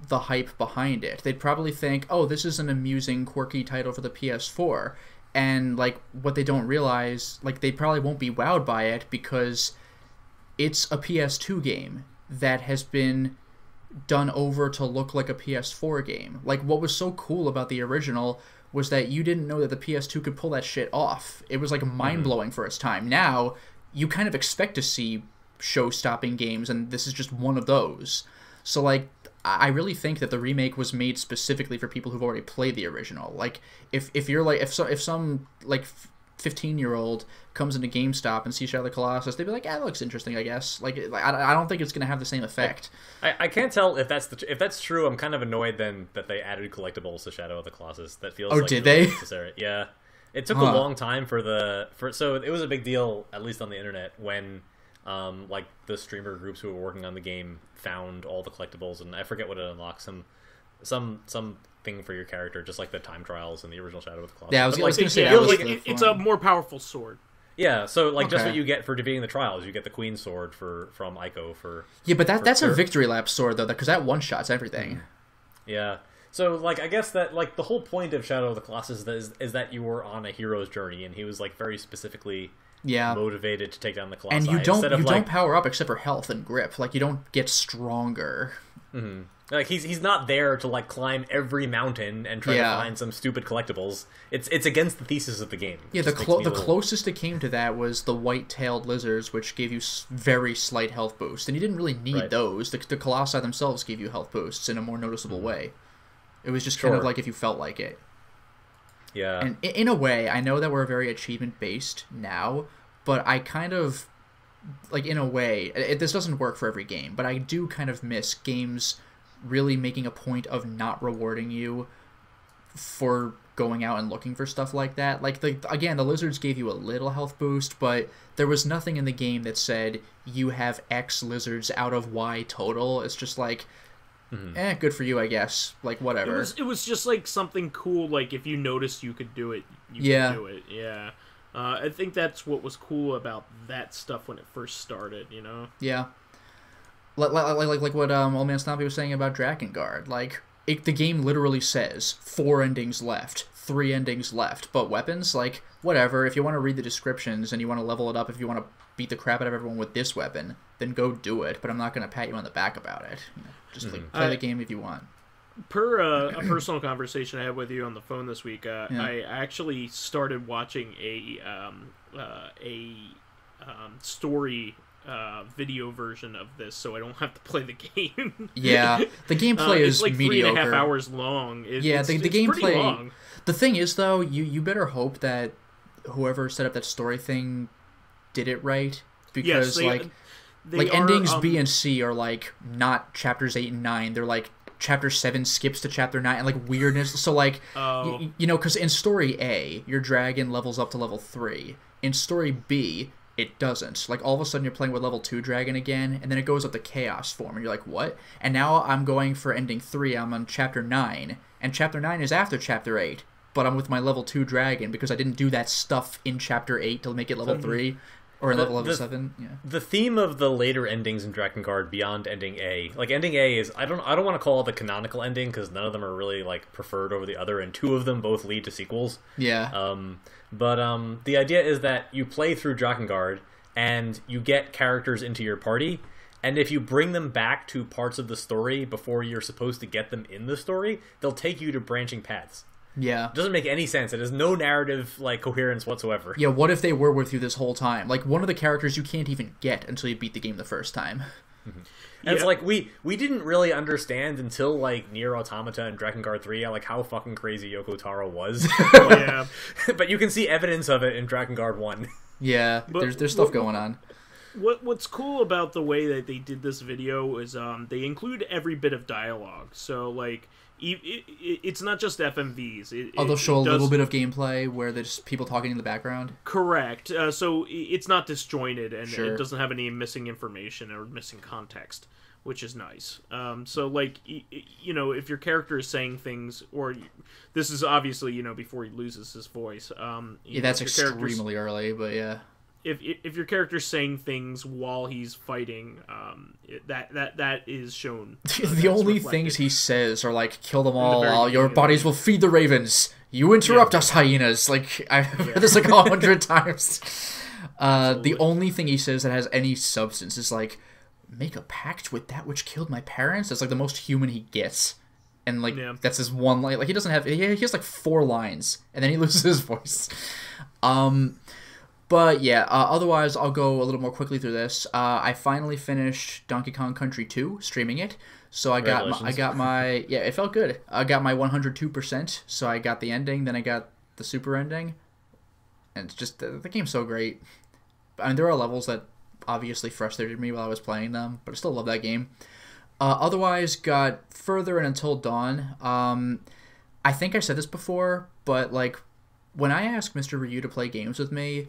the hype behind it. They'd probably think, oh, this is an amusing, quirky title for the PS4. And, like, what they don't realize, like, they probably won't be wowed by it because it's a PS2 game that has been done over to look like a PS4 game. Like, what was so cool about the original was that you didn't know that the PS2 could pull that shit off. It was, like, mind-blowing for its time. Now, you kind of expect to see show-stopping games, and this is just one of those. So, like, I really think that the remake was made specifically for people who've already played the original. Like, if you're like, if some like 15-year-old comes into GameStop and sees Shadow of the Colossus, they'd be like, "Yeah, that looks interesting, I guess." Like, I don't think it's gonna have the same effect. I can't tell if that's true. I'm kind of annoyed then that they added collectibles to Shadow of the Colossus. That feels like did really they? Necessary. Yeah, it took a long time so it was a big deal, at least on the internet, when like the streamer groups who were working on the game found all the collectibles, and I forget what it unlocks, some thing for your character, just like the time trials in the original Shadow of the Colossus. Yeah, I was going to say it's a more powerful sword. Yeah, so like just what you get for defeating the trials, you get the Queen's Sword from Ico for. Yeah, but that's a victory lap sword though, because that one shots everything. Yeah. So, like, I guess that, like, the whole point of Shadow of the Colossus is that you were on a hero's journey, and he was, like, very specifically motivated to take down the Colossi. And you don't power up except for health and grip. Like, you don't get stronger. Mm-hmm. Like, he's not there to, like, climb every mountain and try to find some stupid collectibles. It's against the thesis of the game. Yeah, the closest it came to that was the white-tailed lizards, which gave you very slight health boost. And you didn't really need those. The Colossi themselves gave you health boosts in a more noticeable way. It was just kind of like if you felt like it. Yeah. And in a way, I know that we're very achievement-based now, but I kind of, like, in a way, this doesn't work for every game, but I do kind of miss games really making a point of not rewarding you for going out and looking for stuff like that. Like, again, the lizards gave you a little health boost, but there was nothing in the game that said you have X lizards out of Y total. It's just like, good for you, I guess. Like, whatever. It was just like something cool. Like, if you noticed you could do it, you could do it. Yeah. I think that's what was cool about that stuff when it first started. You know. Yeah. Like what OldManStompy was saying about Drakengard. Like, the game literally says 4 endings left, 3 endings left, but weapons, like, whatever. If you want to read the descriptions and you want to level it up, if you want to beat the crap out of everyone with this weapon, then go do it. But I'm not going to pat you on the back about it. You know, just play the game if you want. Per a personal conversation I had with you on the phone this week, I actually started watching a story video version of this, so I don't have to play the game. Yeah, the gameplay is like mediocre. 3.5 hours long. The gameplay. Long. The thing is, though, you better hope that whoever set up that story thing did it right, because they endings B and C are like not chapters 8 and 9. They're like chapter 7 skips to chapter 9 and like weirdness. So like you know, because in story A, your dragon levels up to level 3. In story B, it doesn't. Like, all of a sudden you're playing with level 2 dragon again, and then it goes up to chaos form, and you're like, what? And now I'm going for ending 3, I'm on chapter 9, and chapter 9 is after chapter 8, but I'm with my level 2 dragon because I didn't do that stuff in chapter 8 to make it level 3. Or level 7, yeah. The theme of the later endings in Drakengard beyond ending A, like ending A is I don't want to call it the canonical ending because none of them are really like preferred over the other, and 2 of them both lead to sequels. Yeah. But the idea is that you play through Drakengard and you get characters into your party, and if you bring them back to parts of the story before you're supposed to get them in the story, they'll take you to branching paths. Yeah. It doesn't make any sense. It has no narrative like coherence whatsoever. Yeah, what if they were with you this whole time? Like, one of the characters you can't even get until you beat the game the first time. Mm-hmm. And it's like, we didn't really understand until, like, Nier Automata and Drakengard 3, like, how fucking crazy Yoko Taro was. Yeah. But you can see evidence of it in Drakengard 1. Yeah, but there's stuff going on. What's cool about the way that they did this video is they include every bit of dialogue. So, like, it's not just FMVs. They'll show a little bit of gameplay where there's people talking in the background. Correct. So it's not disjointed, and Sure. it doesn't have any missing information or missing context, which is nice. So, like, you know, if your character is saying things, or this is obviously, you know, before he loses his voice. Yeah, that's extremely early, but yeah. If your character's saying things while he's fighting, that is shown. The only things he says are like, "Kill them all. very Your beginning bodies will feed the ravens. You interrupt us, hyenas." Like, I've heard this like 100 times. The only thing he says that has any substance is like, "Make a pact with that which killed my parents." That's like the most human he gets. And like that's his one line. Like he doesn't have. He has like 4 lines, and then he loses his voice. But yeah, otherwise I'll go a little more quickly through this. I finally finished Donkey Kong Country 2, streaming it. So I got my yeah, it felt good. I got my 102%. So I got the ending, then I got the super ending, and it's just the game's so great. I mean, there are levels that obviously frustrated me while I was playing them, but I still love that game. Otherwise, got Further and Until Dawn. I think I said this before, but like when I ask Mr. Ryu to play games with me,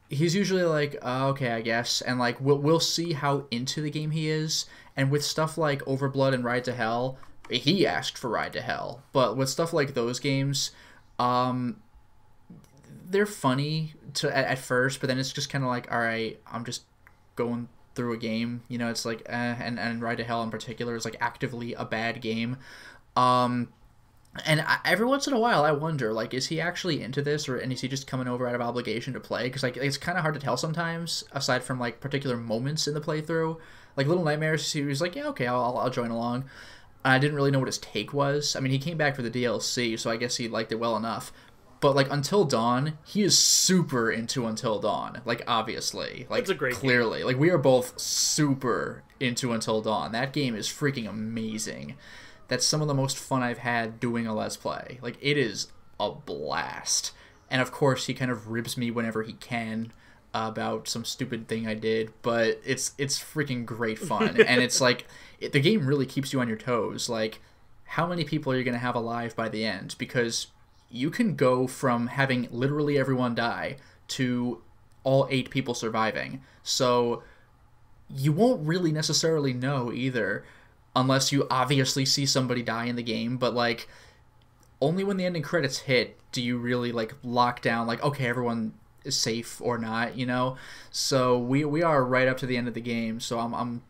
he's usually like, okay, I guess, and like we'll see how into the game he is. And with stuff like Overblood and Ride to Hell, he asked for Ride to Hell. But with stuff like those games, they're funny at first, but then it's just kind of like, all right, I'm just going through a game. You know, it's like, and Ride to Hell in particular is like actively a bad game. And every once in a while, I wonder, like, is he actually into this, and is he just coming over out of obligation to play? Because, like, it's kind of hard to tell sometimes, aside from, like, particular moments in the playthrough. Like, Little Nightmares, he was like, yeah, okay, I'll join along. I didn't really know what his take was. I mean, he came back for the DLC, so I guess he liked it well enough. But, like, Until Dawn, he is super into Until Dawn. Like, obviously. Like, it's a great clearly. Game. Like, we are both super into Until Dawn. That game is freaking amazing. That's some of the most fun I've had doing a Let's Play. Like, it is a blast. And, of course, he kind of ribs me whenever he can about some stupid thing I did, but it's freaking great fun. And it's like, the game really keeps you on your toes. Like, how many people are you going to have alive by the end? Because you can go from having literally everyone die to all 8 people surviving. So, you won't really necessarily know either, unless you obviously see somebody die in the game, but, like, only when the ending credits hit do you really, like, lock down, like, okay, everyone is safe or not, you know? So we are right up to the end of the game, so I'm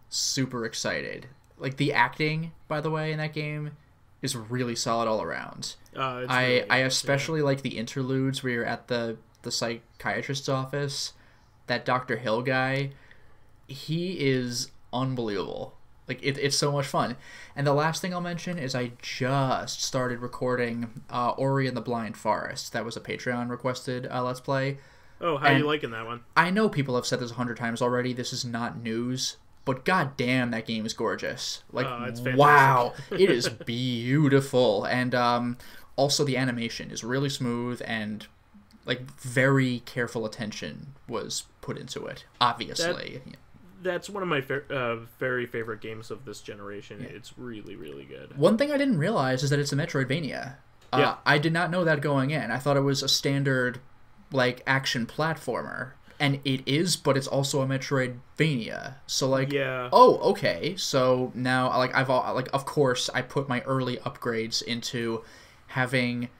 super excited. Like, the acting, by the way, in that game is really solid all around. I especially like the interludes where you're at the psychiatrist's office. That Dr. Hill guy, he is unbelievable. Like, it's so much fun. And the last thing I'll mention is I just started recording Ori and the Blind Forest. That was a Patreon-requested Let's Play. Oh, how are you liking that one? I know people have said this 100 times already. This is not news. But goddamn, that game is gorgeous. Like, it's fantastic. Wow. It is beautiful. And also the animation is really smooth, and, like, very careful attention was put into it, obviously. That's one of my very favorite games of this generation. Yeah. It's really, really good. One thing I didn't realize is that it's a Metroidvania. I did not know that going in. I thought it was a standard, like, action platformer. And it is, but it's also a Metroidvania. So, like, oh, okay. So now, like, of course, I put my early upgrades into having,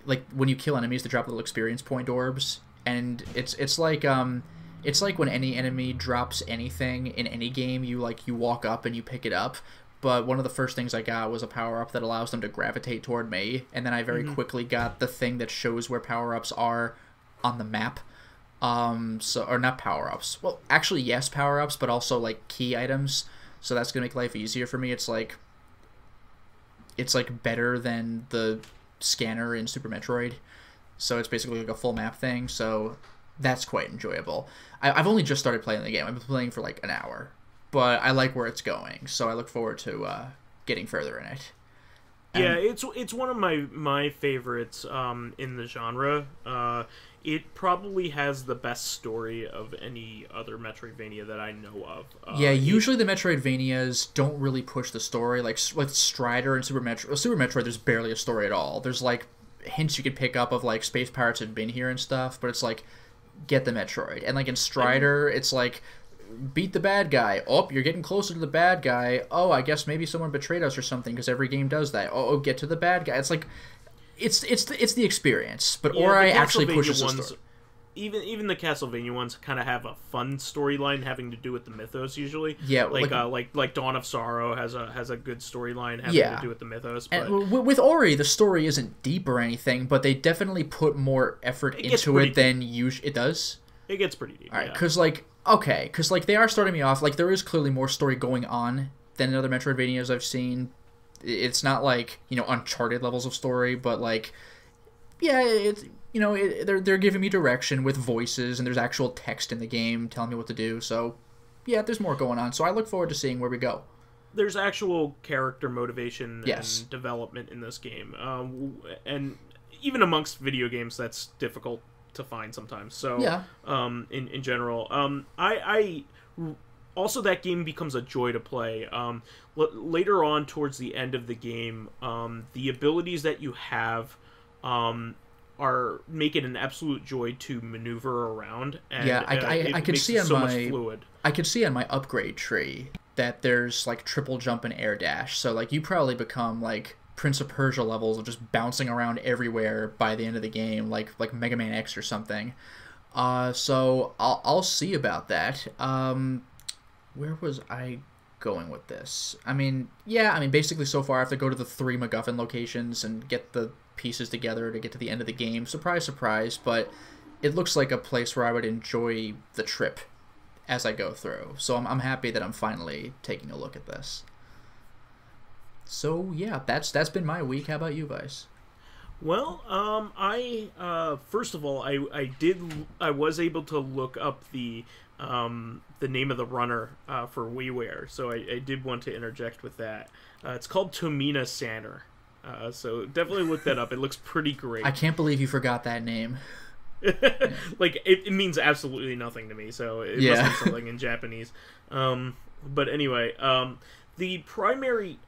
like, when you kill enemies, they drop little experience point orbs. And it's like, It's like when any enemy drops anything in any game, you walk up and you pick it up. But one of the first things I got was a power-up that allows them to gravitate toward me, and then I very quickly got the thing that shows where power-ups are on the map. Or not power-ups. Well, actually, yes, power-ups, but also, like, key items. So that's going to make life easier for me. It's like better than the scanner in Super Metroid. So it's basically like a full map thing, so that's quite enjoyable. I've only just started playing the game. I've been playing for like an hour. But I like where it's going, so I look forward to getting further in it. Yeah, it's one of my favorites in the genre. It probably has the best story of any other Metroidvania that I know of. Usually the Metroidvanias don't really push the story. Like with Strider and Super Metroid, there's barely a story at all. There's like hints you could pick up of like space pirates have been here and stuff, but it's like get the Metroid. And like in Strider, it's like beat the bad guy. Oh, you're getting closer to the bad guy. Oh, I guess maybe someone betrayed us or something, because every game does that. Oh, get to the bad guy. It's like it's the experience, but Ori actually pushes the story. Even the Castlevania ones kind of have a fun storyline having to do with the mythos usually. Yeah, like Dawn of Sorrow has a good storyline having to do with the mythos. But and with Ori, the story isn't deep or anything, but they definitely put more effort into it than usually. It does. It gets pretty deep. All right, because they are starting me off. Like there is clearly more story going on than in other Metroidvanias I've seen. It's not like Uncharted levels of story, but like it's. They're giving me direction with voices, and there's actual text in the game telling me what to do. So, yeah, there's more going on. So I look forward to seeing where we go. There's actual character motivation and development in this game. And even amongst video games, that's difficult to find sometimes. So, in general, I also, that game becomes a joy to play. Later on, towards the end of the game, the abilities that you have make it an absolute joy to maneuver around. And, I could see on much fluid. I could see on my upgrade tree that there's like triple jump and air dash. So like you probably become like Prince of Persia levels of just bouncing around everywhere by the end of the game, like Mega Man X or something. So I'll see about that. Where was I going with this? Basically so far I have to go to the 3 MacGuffin locations and get the pieces together to get to the end of the game. Surprise, surprise, but it looks like a place where I would enjoy the trip as I go through. So I'm happy that I'm finally taking a look at this. So yeah, that's been my week. How about you guys? Well, first of all, I was able to look up the name of the runner for WiiWare, so I did want to interject with that. It's called Tomina Sanner. So definitely look that up. It looks pretty great. I can't believe you forgot that name. Like it means absolutely nothing to me. So it must be something in Japanese. But anyway, the primary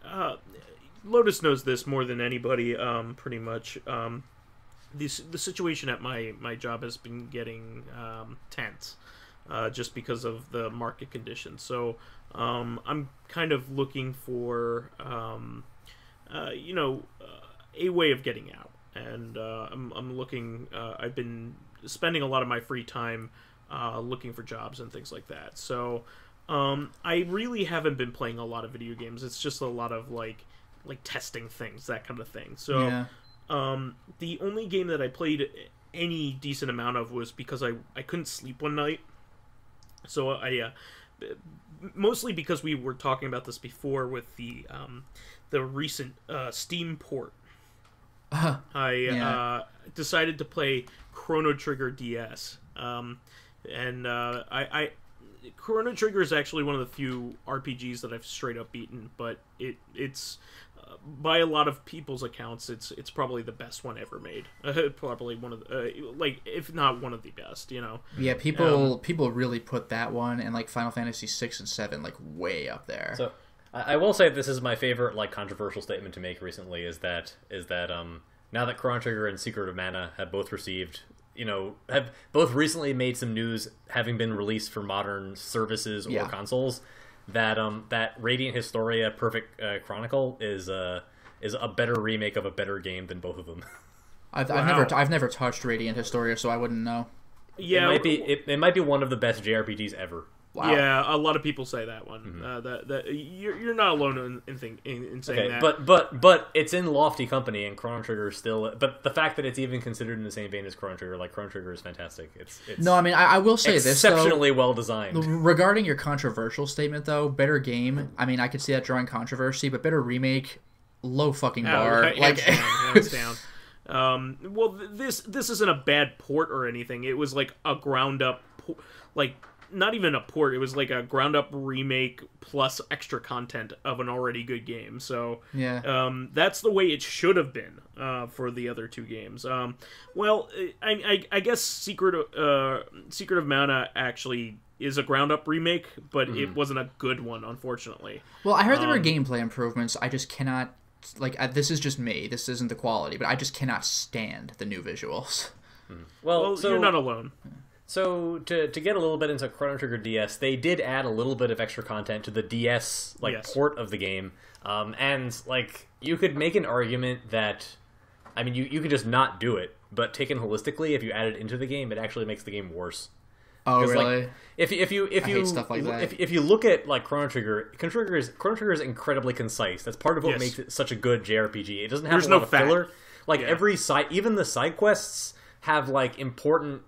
Lotus knows this more than anybody. Pretty much. The situation at my job has been getting tense, just because of the market conditions. So I'm kind of looking for a way of getting out, and I'm looking. I've been spending a lot of my free time looking for jobs and things like that. So I really haven't been playing a lot of video games. It's just a lot of like testing things, that kind of thing. So the only game that I played any decent amount of was because I couldn't sleep one night. So I mostly because we were talking about this before with the recent Steam port. I decided to play Chrono Trigger DS, and Chrono Trigger is actually one of the few RPGs that I've straight up beaten, but it's by a lot of people's accounts, it's probably the best one ever made. Probably one of the, if not one of the best, Yeah, people really put that one and like Final Fantasy 6 and 7 like way up there. So I will say this is my favorite controversial statement to make recently is that now that Chrono Trigger and Secret of Mana have both received, have both recently made some news having been released for modern services or consoles, that Radiant Historia Perfect Chronicle is a better remake of a better game than both of them. I've never touched Radiant Historia, so I wouldn't know. Yeah, it might be one of the best JRPGs ever. Wow. Yeah, a lot of people say that one. That you're not alone in saying that. But it's in lofty company, and Chrono Trigger is still. But the fact that it's even considered in the same vein as Chrono Trigger, like Chrono Trigger, is fantastic. It's no, I mean I will say this though, exceptionally well designed. Regarding your controversial statement though, better game. I mean I could see that drawing controversy, but better remake, low fucking bar. Hands down. Well, this isn't a bad port or anything. It was like a ground up, like. Not even a port, it was like a ground-up remake plus extra content of an already good game. So, yeah. That's the way it should have been for the other two games. Well, I guess Secret of Mana actually is a ground-up remake, but it wasn't a good one, unfortunately. Well, I heard there were gameplay improvements. I just cannot... this is just me. This isn't the quality, but I just cannot stand the new visuals. Well, so, you're not alone. So, to get a little bit into Chrono Trigger DS, they did add a little bit of extra content to the DS port of the game. And, you could make an argument that... I mean, you could just not do it, but taken holistically, if you add it into the game, it actually makes the game worse. Oh, really? If you I hate stuff like that. If you look at Chrono Trigger is incredibly concise. That's part of what makes it such a good JRPG. It doesn't have a lot of filler. Every side, even the side quests have important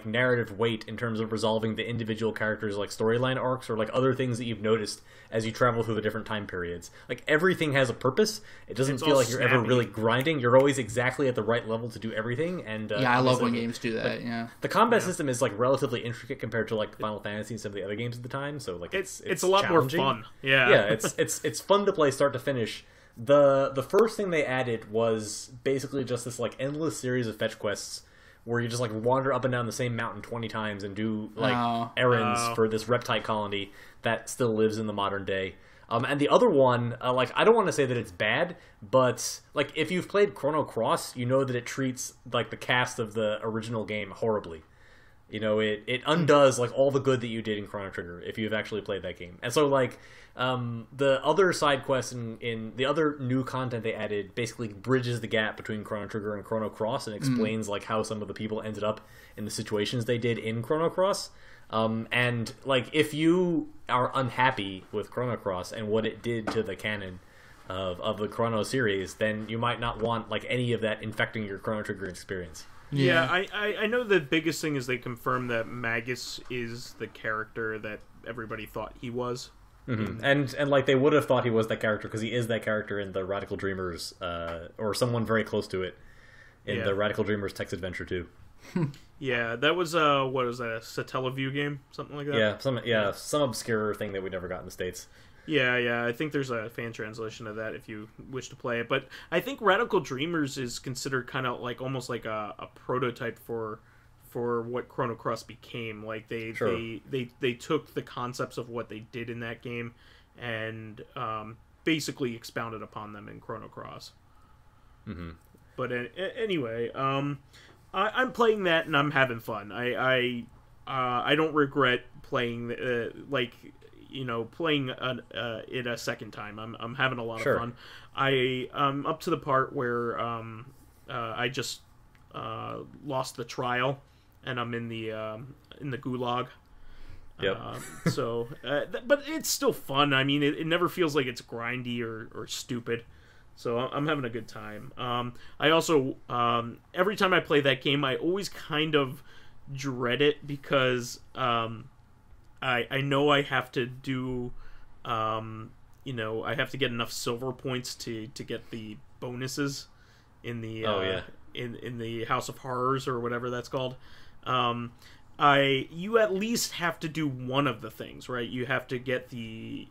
narrative weight in terms of resolving the individual characters' storyline arcs or other things that you've noticed as you travel through the different time periods. Everything has a purpose. It doesn't feel like you're ever really grinding. You're always exactly at the right level to do everything. And I love when games do that. Yeah, the combat system is relatively intricate compared to Final Fantasy and some of the other games at the time. So it's a lot more fun. Yeah, it's fun to play start to finish. The first thing they added was basically just this endless series of fetch quests where you just wander up and down the same mountain 20 times and do errands for this reptile colony that still lives in the modern day. And the other one, I don't want to say that it's bad, but if you've played Chrono Cross, you know that it treats the cast of the original game horribly. You know, it undoes all the good that you did in Chrono Trigger if you've actually played that game. And so the other side quests in the other new content they added basically bridges the gap between Chrono Trigger and Chrono Cross and explains how some of the people ended up in the situations they did in Chrono Cross. And if you are unhappy with Chrono Cross and what it did to the canon of the Chrono series, then you might not want any of that infecting your Chrono Trigger experience. Yeah, I know the biggest thing is they confirmed that Magus is the character that everybody thought he was. Mm-hmm. And they would have thought he was that character because he is that character in the Radical Dreamers, or someone very close to it in the Radical Dreamers Text Adventure 2. Yeah, that was what was that, a Satellaview game, something like that? Yeah, some obscure thing that we never got in the States. Yeah, I think there's a fan translation of that if you wish to play it. But I think Radical Dreamers is considered kind of almost like a prototype for what Chrono Cross became. They took the concepts of what they did in that game and basically expounded upon them in Chrono Cross. Mm-hmm. But anyway, I'm playing that and I'm having fun. I don't regret playing playing it a second time. I'm having a lot of fun. I'm up to the part where I just lost the trial, and I'm in the gulag. Yep. But it's still fun. I mean, it never feels like it's grindy or stupid. So I'm having a good time. I also every time I play that game, I always kind of dread it because I know I have to do, I have to get enough silver points to get the bonuses in the in the House of Horrors or whatever that's called. You at least have to do one of the things, right? You have to get the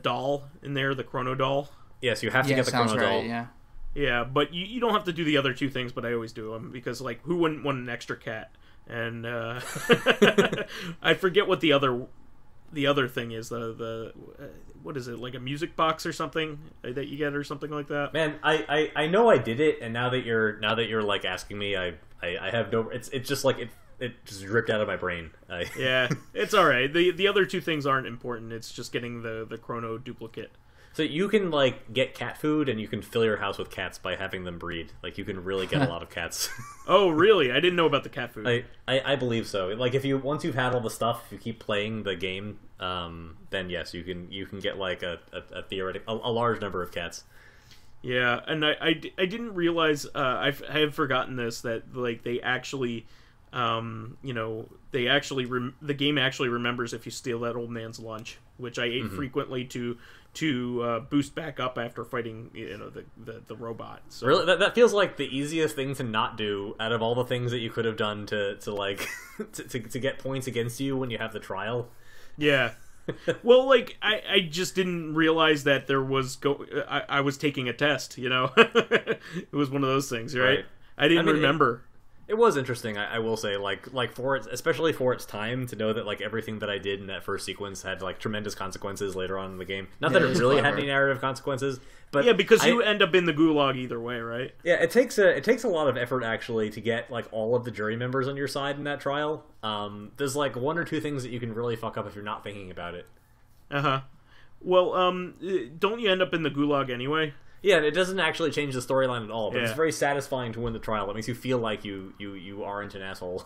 doll in there, the Chrono doll. Yes, you have to get the Chrono doll. Yeah. Yeah, but you don't have to do the other two things, but I always do them because who wouldn't want an extra cat? And I forget what the other thing is. The what is it, like a music box or something that you get or something like that? Man, I know I did it, and now that you're asking me, I have no. It's just it just ripped out of my brain. Yeah, it's all right. The other two things aren't important. It's just getting the Chrono duplicate. So you can like get cat food, and you can fill your house with cats by having them breed. Like you can really get a lot of cats. Oh, really? I didn't know about the cat food. I believe so. Like if you once you've had all the stuff, if you keep playing the game, then yes, you can get like a large number of cats. Yeah, and I didn't realize I had forgotten this, that like they actually the game actually remembers if you steal that old man's lunch, which I ate frequently to boost back up after fighting the robot. So. Really, that feels like the easiest thing to not do out of all the things that you could have done to like to get points against you when you have the trial. Yeah. Well, like I just didn't realize that there was I was taking a test. It was one of those things, right? I didn't remember. It was interesting, I will say, like for it, especially for its time, to know that like everything that I did in that first sequence had like tremendous consequences later on in the game. Not that it really had any narrative consequences, but yeah, because you end up in the gulag either way, right? Yeah, it takes a lot of effort actually to get like all of the jury members on your side in that trial. There's like one or two things that you can really fuck up if you're not thinking about it. Well, don't you end up in the gulag anyway? Yeah, it doesn't actually change the storyline at all, but it's very satisfying to win the trial. It makes you feel like you aren't an asshole.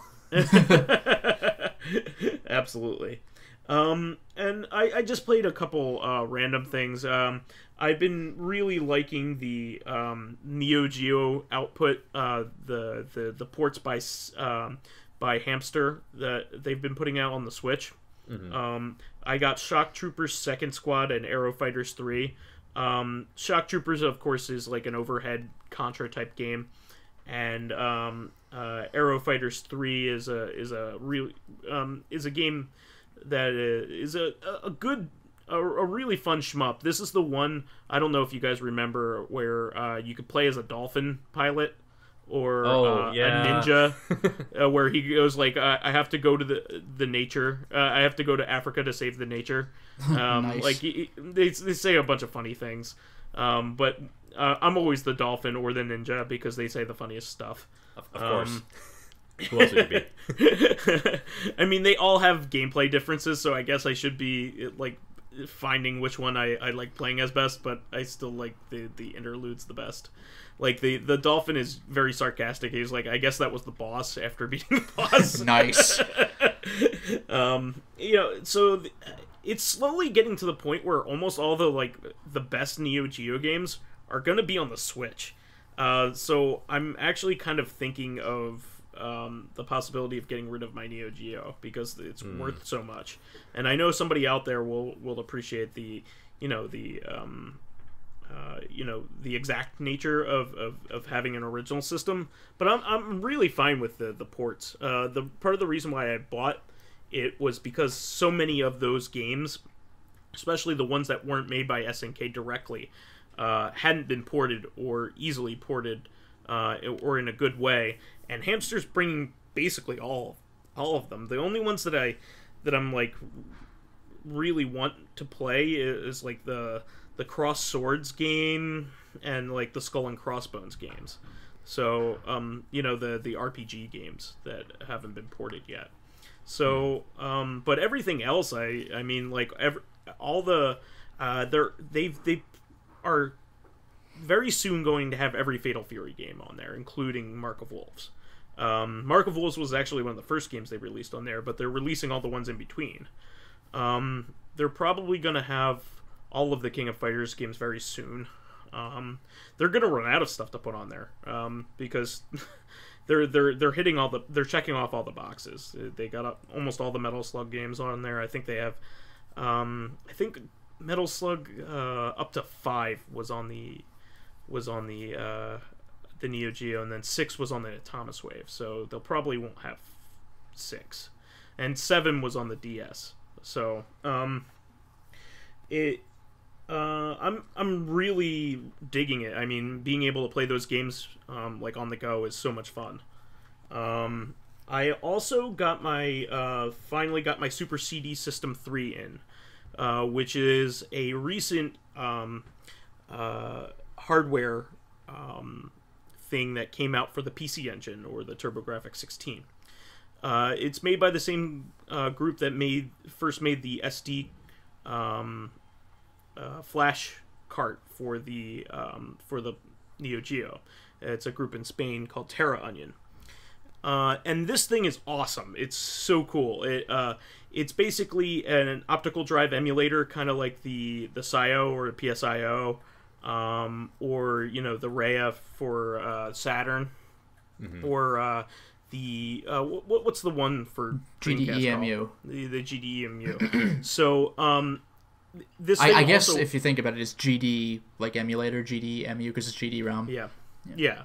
Absolutely. And I just played a couple random things. I've been really liking the Neo Geo output, the ports by Hamster that they've been putting out on the Switch. I got Shock Troopers Second Squad and Aero Fighters 3. Shock Troopers, of course, is like an overhead Contra type game, and Aero Fighters 3 is a game that is a really fun shmup. This is the one, I don't know if you guys remember, where you could play as a dolphin pilot or a ninja, where he goes like, I have to go to the nature. I have to go to Africa to save the nature. Nice. Like they say a bunch of funny things, but I'm always the dolphin or the ninja because they say the funniest stuff. Of course. Who else would it be? I mean, they all have gameplay differences, so I guess I should be like finding which one I like playing as best, but I still like the interludes the best. Like the dolphin is very sarcastic. He's like, I guess that was the boss after beating the boss. Nice. So it's slowly getting to the point where almost all the best Neo Geo games are going to be on the Switch. So I'm actually kind of thinking of the possibility of getting rid of my Neo Geo because it's worth so much. And I know somebody out there will appreciate the exact nature of having an original system, but I'm really fine with the ports. The part of the reason why I bought it was because so many of those games, especially the ones that weren't made by SNK directly, hadn't been ported or easily ported, or in a good way. And Hamster's bringing basically all of them. The only ones that I'm like really want to play is like the Cross Swords game and like the Skull and Crossbones games. So the RPG games that haven't been ported yet. So but everything else, I mean, like all the they are very soon going to have every Fatal Fury game on there, including Mark of Wolves. Mark of Wolves was actually one of the first games they released on there, but they're releasing all the ones in between. They're probably going to have all of the King of Fighters games very soon. They're going to run out of stuff to put on there because they're hitting they're checking off all the boxes. They got almost all the Metal Slug games on there. I think they have Metal Slug up to 5 was on the Neo Geo, and then 6 was on the Thomas Wave. So they'll probably won't have 6, and 7 was on the DS. So I'm really digging it. I mean, being able to play those games like on the go is so much fun. I also got finally got my Super CD System 3 in, which is a recent hardware thing that came out for the PC Engine or the TurboGrafx 16. It's made by the same group that first made the SD flash cart for the Neo Geo. It's a group in Spain called Terra Onion. And this thing is awesome. It's so cool. It's basically an optical drive emulator, kind of like the PSIO or the PSIO, or the Rhea for Saturn, or what's the one for GDEMU? The GDEMU. So this I thing guess also, if you think about it, it's GD like emulator, GDEMU because it's GD-ROM. Yeah.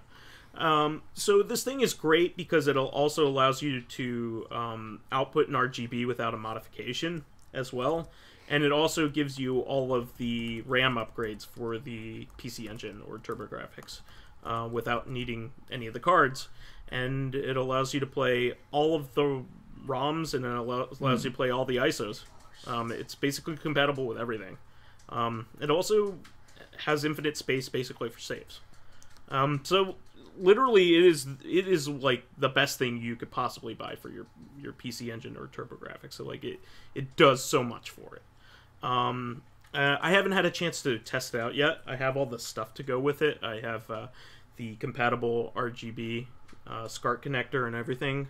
So this thing is great because it'll also allows you to output an RGB without a modification as well, and it also gives you all of the RAM upgrades for the PC Engine or TurboGrafx without needing any of the cards, and it allows you to play all of the ROMs, and it allows you to play all the ISOs. It's basically compatible with everything. It also has infinite space basically for saves. So literally it is like the best thing you could possibly buy for your PC Engine or TurboGrafx. So like it does so much for it. I haven't had a chance to test it out yet. I have all the stuff to go with it. I have the compatible RGB SCART connector and everything.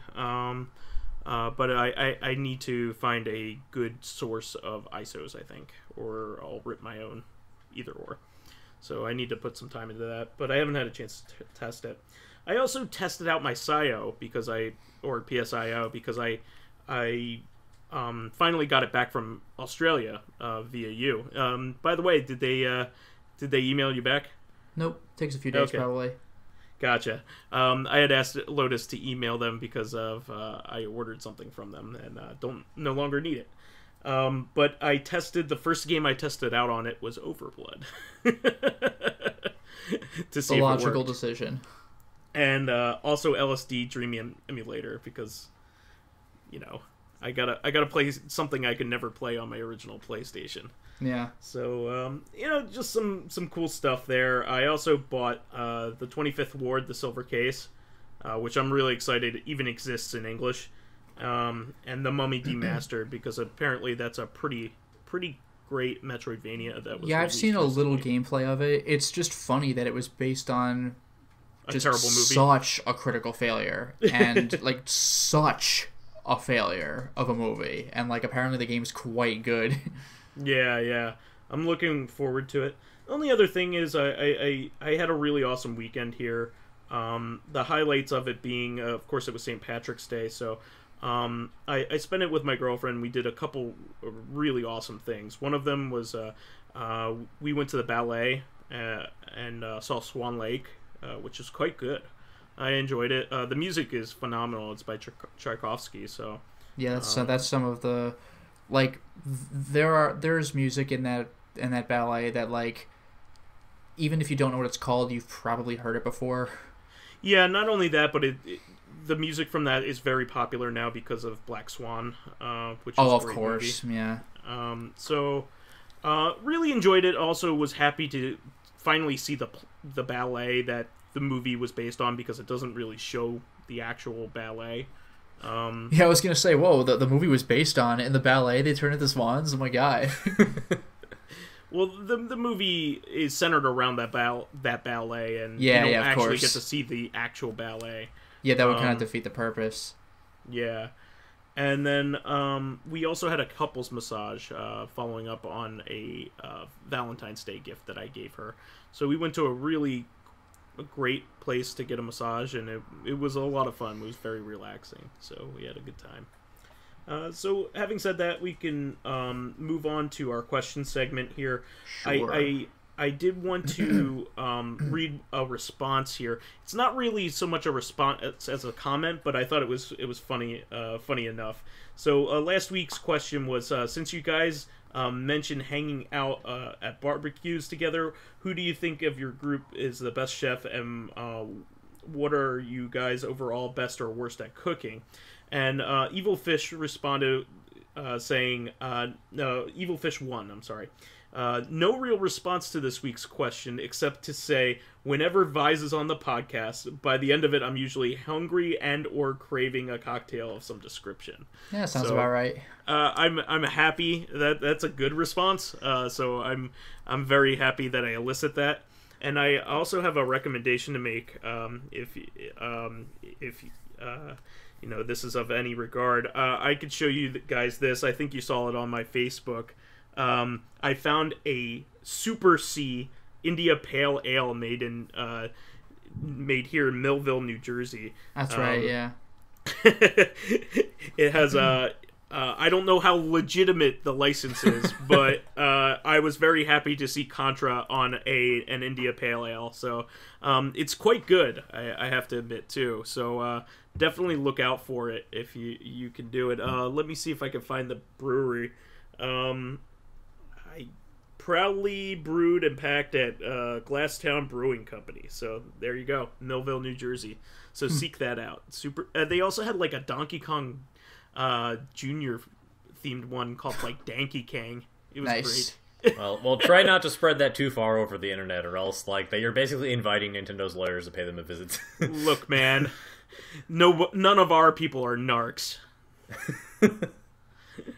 But I need to find a good source of ISOs, I think, or I'll rip my own, either or. So I need to put some time into that, but I haven't had a chance to test it. I also tested out my PSIO or PSIO because I finally got it back from Australia via you. By the way, did they email you back? Nope, takes a few days probably. Gotcha. I had asked Lotus to email them because of I ordered something from them and no longer need it. But the first game I tested out on it was Overblood. To see a if logical it worked. decision. And also LSD Dream Emulator because, I gotta play something I could never play on my original PlayStation. Yeah. So, just some cool stuff there. I also bought the 25th Ward, the silver case, which I'm really excited it even exists in English. And the Mummy Demastered, because apparently that's a pretty great Metroidvania that was I've seen a little recently. gameplay of it. It's just funny that it was based on A just terrible movie. such a critical failure and like such a failure of a movie, and like apparently the game's quite good. Yeah. I'm looking forward to it. The only other thing is I had a really awesome weekend here. The highlights of it being, of course, it was St. Patrick's Day, so I spent it with my girlfriend. We did a couple really awesome things. One of them was we went to the ballet and saw Swan Lake, which is quite good. I enjoyed it. The music is phenomenal. It's by Tchaikovsky, so Yeah, that's some of the like there's music in that ballet that like even if you don't know what it's called, you've probably heard it before. Yeah, not only that, but the music from that is very popular now because of Black Swan, which is of a great course, movie. yeah. So really enjoyed it. Also was happy to finally see the ballet that the movie was based on, because it doesn't really show the actual ballet. Yeah, I was gonna say, whoa, the movie was based on it, and the ballet they turned into swans. Oh my god. Well, the movie is centered around that ballet, and Yeah, you don't of actually course. get to see the actual ballet. Yeah, that would kind of defeat the purpose. Yeah. And then we also had a couples massage following up on a Valentine's Day gift that I gave her. So we went to a great place to get a massage, and it was a lot of fun. It was very relaxing, so we had a good time. So having said that, we can move on to our question segment here. Sure. I did want to read a response here. It's not really so much a response as a comment, but I thought it was funny enough. So last week's question was, since you guys mentioned hanging out at barbecues together, who do you think of your group is the best chef, and what are you guys overall best or worst at cooking? And Evil Fish responded saying, no, Evil Fish 1, I'm sorry. No real response to this week's question, except to say, whenever Vyse is on the podcast, by the end of it, I'm usually hungry and or craving a cocktail of some description. Yeah, sounds about right. I'm happy that's a good response. So I'm very happy that I elicit that. And I also have a recommendation to make. If this is of any regard, I could show you guys this. I think you saw it on my Facebook. I found a Super C India Pale Ale made here in Millville, New Jersey. That's right, yeah. It has I don't know how legitimate the license is, but I was very happy to see Contra on an India Pale Ale. So it's quite good, I have to admit, too. So definitely look out for it if you can do it. Let me see if I can find the brewery. I proudly brewed and packed at Glasstown Brewing Company. So there you go, Millville, New Jersey. So seek that out. Super. They also had like a Donkey Kong Junior themed one called like Danky Kang. It was nice. great. Well, try not to spread that too far over the internet, or else you're basically inviting Nintendo's lawyers to pay them a visit. Look, man, none of our people are narcs.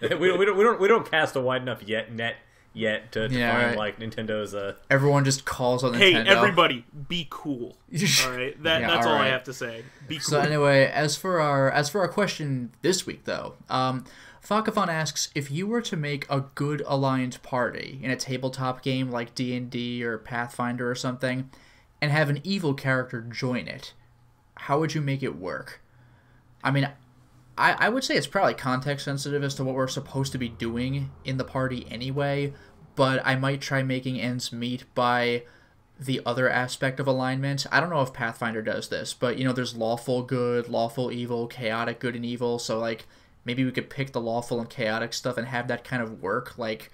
we don't cast a wide enough net yet to find right. Nintendo's. Everyone just calls on Nintendo. Hey, everybody, be cool. All right, that's all I have to say. Be cool. So anyway, as for our question this week, though, Fakathon asks, if you were to make a good aligned party in a tabletop game like D&D or Pathfinder or something, and have an evil character join it, how would you make it work? I mean, I would say it's probably context sensitive as to what we're supposed to be doing in the party anyway, but I might try making ends meet by the other aspect of alignment. I don't know if Pathfinder does this, but there's lawful good, lawful evil, chaotic good and evil, so like maybe we could pick the lawful and chaotic stuff and have that kind of work. Like,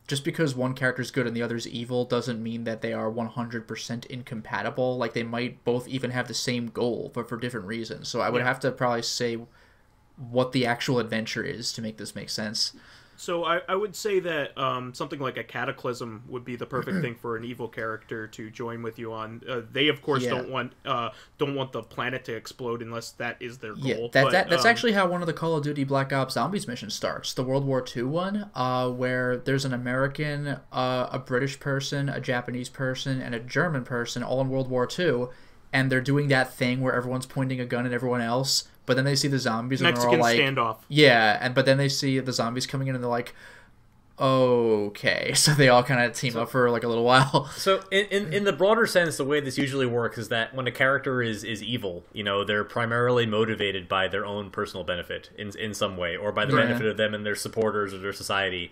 just because one character's good and the other's evil doesn't mean that they are 100% incompatible. Like, they might both even have the same goal, but for different reasons. So I would have to probably say what the actual adventure is to make this make sense. So I would say that something like a Cataclysm would be the perfect thing for an evil character to join with you on. They of course don't want the planet to explode unless that is their goal. That's actually how one of the Call of Duty Black Ops Zombies missions starts. The World War II one, where there's an American, a British person, a Japanese person, and a German person all in World War II, and they're doing that thing where everyone's pointing a gun at everyone else. But then they see the zombies and Mexican they're all like, standoff. Yeah, but then they see the zombies coming in and they're like, okay. So they all kind of team up for like a little while. So in the broader sense, the way this usually works is that when a character is evil, they're primarily motivated by their own personal benefit in some way, or by the benefit of them and their supporters or their society.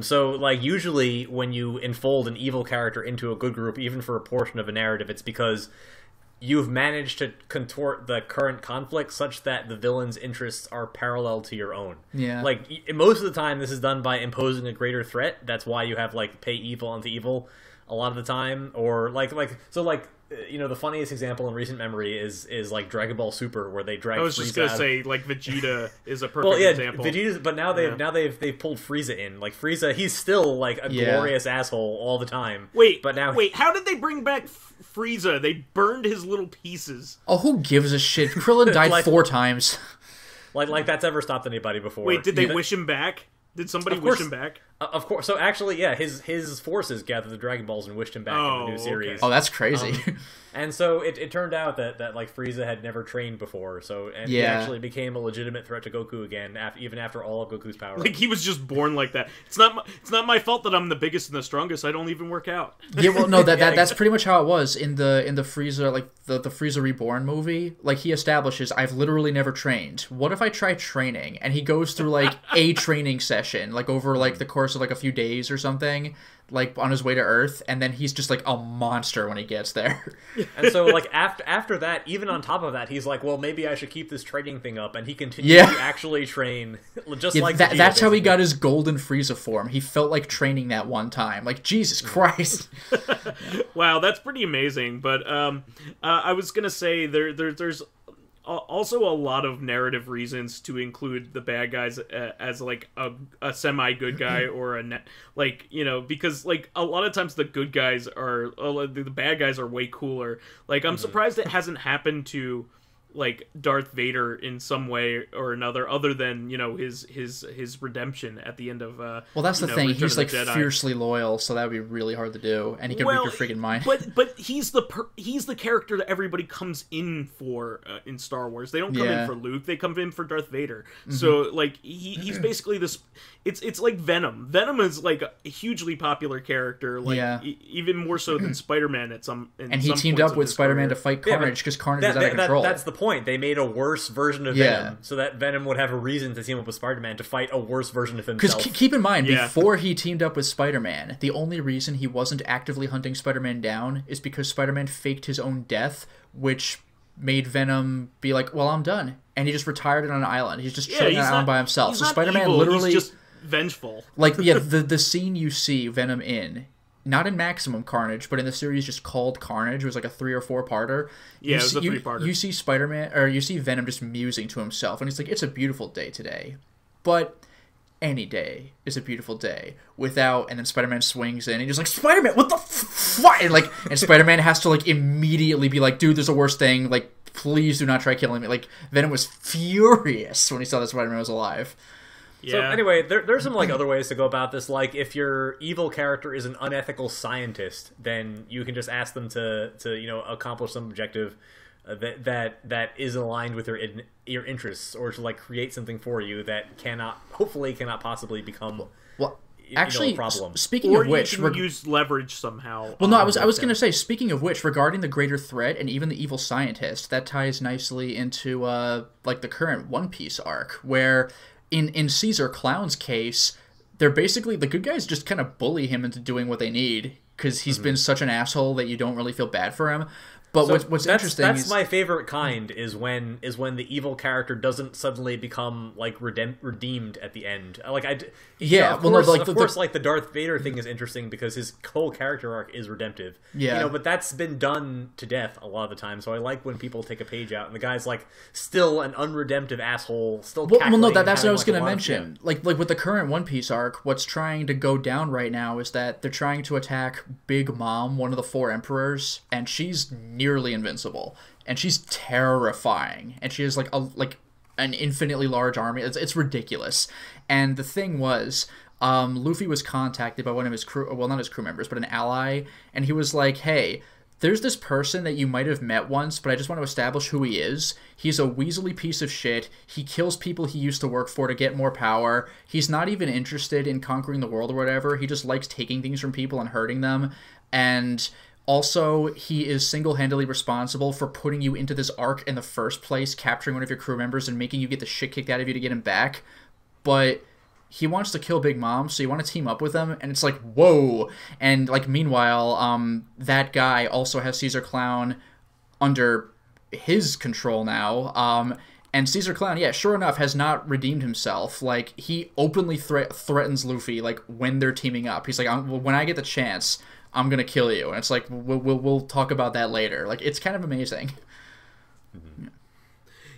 So like usually when you enfold an evil character into a good group, even for a portion of a narrative, it's because you've managed to contort the current conflict such that the villain's interests are parallel to your own. Yeah. Like, most of the time, this is done by imposing a greater threat. That's why you have, pay evil onto evil a lot of the time. Or, the funniest example in recent memory is Dragon Ball Super, where they drag Frieza. I was just gonna say, Vegeta is a perfect example. Vegeta's, but now they've pulled Frieza in. Like, Frieza, he's still a glorious asshole all the time. Wait, how did they bring back Frieza? They burned his little pieces. Oh, who gives a shit? Krillin died 4 times. Like that's ever stopped anybody before. Wait, did they wish him back? Did somebody wish him back? Of course. So actually, yeah, his forces gathered the Dragon Balls and wished him back in the new series. Okay. Oh, that's crazy. And so it turned out that Frieza had never trained before, he actually became a legitimate threat to Goku again, even after all of Goku's power. Like, he was just born like that. It's not my fault that I'm the biggest and the strongest. I don't even work out. Yeah, well, no, that's pretty much how it was in the Frieza, the Frieza Reborn movie. Like, he establishes, I've literally never trained. What if I try training? And he goes through a training session, over the course of a few days or something, on his way to Earth, and then he's just a monster when he gets there. And so after that, even on top of that, he's like, well, maybe I should keep this training thing up, and he continued to actually train, just like that. That's how he got his golden Frieza form. He felt like training that one time. Jesus Christ. Wow, that's pretty amazing. But I was gonna say there's also a lot of narrative reasons to include the bad guys as like a semi good guy or like, you know, because like a lot of times the good guys are the bad guys are way cooler. Like I'm surprised it hasn't happened to like Darth Vader in some way or another, other than, you know, his redemption at the end of well, that's the thing. He's like fiercely loyal, so that would be really hard to do, and he can read your freaking mind. But he's the character that everybody comes in for in Star Wars. They don't come in for Luke; they come in for Darth Vader. So like he's basically this. It's like Venom. Venom is like a hugely popular character, like even more so than Spider-Man at some. And he teamed up with Spider-Man to fight Carnage because Carnage was out of control. That's the point. They made a worse version of Venom so that Venom would have a reason to team up with Spider-Man to fight a worse version of himself. Because keep in mind, before he teamed up with Spider-Man, the only reason he wasn't actively hunting Spider-Man down is because Spider-Man faked his own death, which made Venom be like, well, I'm done. And he just retired on an island. He's just chilling on an island by himself. So Spider-Man evil, literally... He's just vengeful. Like, the scene you see Venom in, not in Maximum Carnage, but in the series just called Carnage, it was like a 3 or 4-parter. Yeah, it was a 3-parter. You see Spider-Man, or you see Venom just musing to himself, and he's like, it's a beautiful day today. But any day is a beautiful day without, and then Spider-Man swings in, and he's like, Spider-Man, what the fuck? And Spider-Man has to, like, immediately be like, dude, there's a worse thing, like, please do not try killing me. Like, Venom was furious when he saw that Spider-Man was alive. Yeah. So anyway, there's some like other ways to go about this. Like if your evil character is an unethical scientist, then you can just ask them to you know accomplish some objective that is aligned with your interests, or to like create something for you that hopefully cannot possibly become actually a problem. Speaking of which, you can use leverage somehow. Well, no, I was going to say, speaking of which, regarding the greater threat and even the evil scientist, that ties nicely into like the current One Piece arc where. In Caesar Clown's case, they're basically, the good guys just kind of bully him into doing what they need, because he's been such an asshole that you don't really feel bad for him. But so what's interesting that's my favorite kind is when the evil character doesn't suddenly become like redeemed at the end. Like of course, like the Darth Vader thing is interesting because his whole character arc is redemptive. Yeah, you know, but that's been done to death a lot of the time. So I like when people take a page out and the guy's like still an unredemptive asshole, still. Well, no, that's what I was going to mention. Like with the current One Piece arc, what's trying to go down right now is that they're trying to attack Big Mom, one of the 4 emperors, and she's nearly invincible, and she's terrifying, and she has like an infinitely large army. It's ridiculous. And the thing was, Luffy was contacted by one of his crew, well, not his crew members, but an ally, and he was like, hey, there's this person that you might have met once, but I just want to establish who he is. He's a weaselly piece of shit. He kills people he used to work for to get more power. He's not even interested in conquering the world or whatever. He just likes taking things from people and hurting them. And also, he is single-handedly responsible for putting you into this arc in the first place, capturing one of your crew members and making you get the shit kicked out of you to get him back. But he wants to kill Big Mom, so you want to team up with him, and it's like, whoa. And like meanwhile, that guy also has Caesar Clown under his control now. And Caesar Clown, yeah, sure enough, has not redeemed himself. Like, he openly threatens Luffy, like, when they're teaming up. He's like, when I get the chance, I'm gonna kill you. And it's like, we'll talk about that later. Like, it's kind of amazing.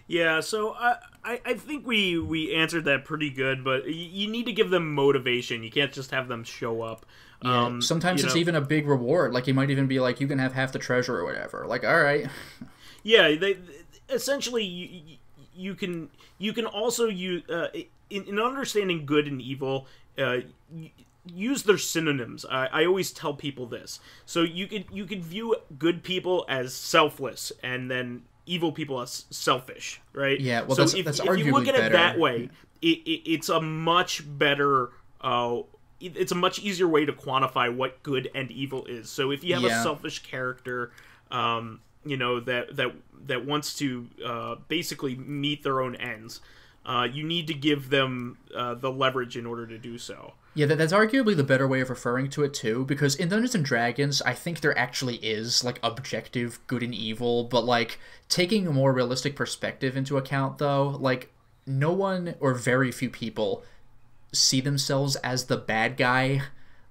Yeah, so I think we answered that pretty good, but you need to give them motivation. You can't just have them show up. Yeah, sometimes it's even a big reward. Like, he might even be like, you can have half the treasure or whatever. Like, all right. Yeah, they essentially you can also use in understanding good and evil. Use their synonyms. I always tell people this. So you could view good people as selfless, and then evil people as selfish, right? Yeah. Well, so that's if arguably you look at better. it that way, it's a much better. It's a much easier way to quantify what good and evil is. So if you have a selfish character, that wants to basically meet their own ends, you need to give them the leverage in order to do so. Yeah, that's arguably the better way of referring to it, too, because in Dungeons & Dragons, I think there actually is, like, objective good and evil, but, like, taking a more realistic perspective into account, though, like, no one or very few people see themselves as the bad guy,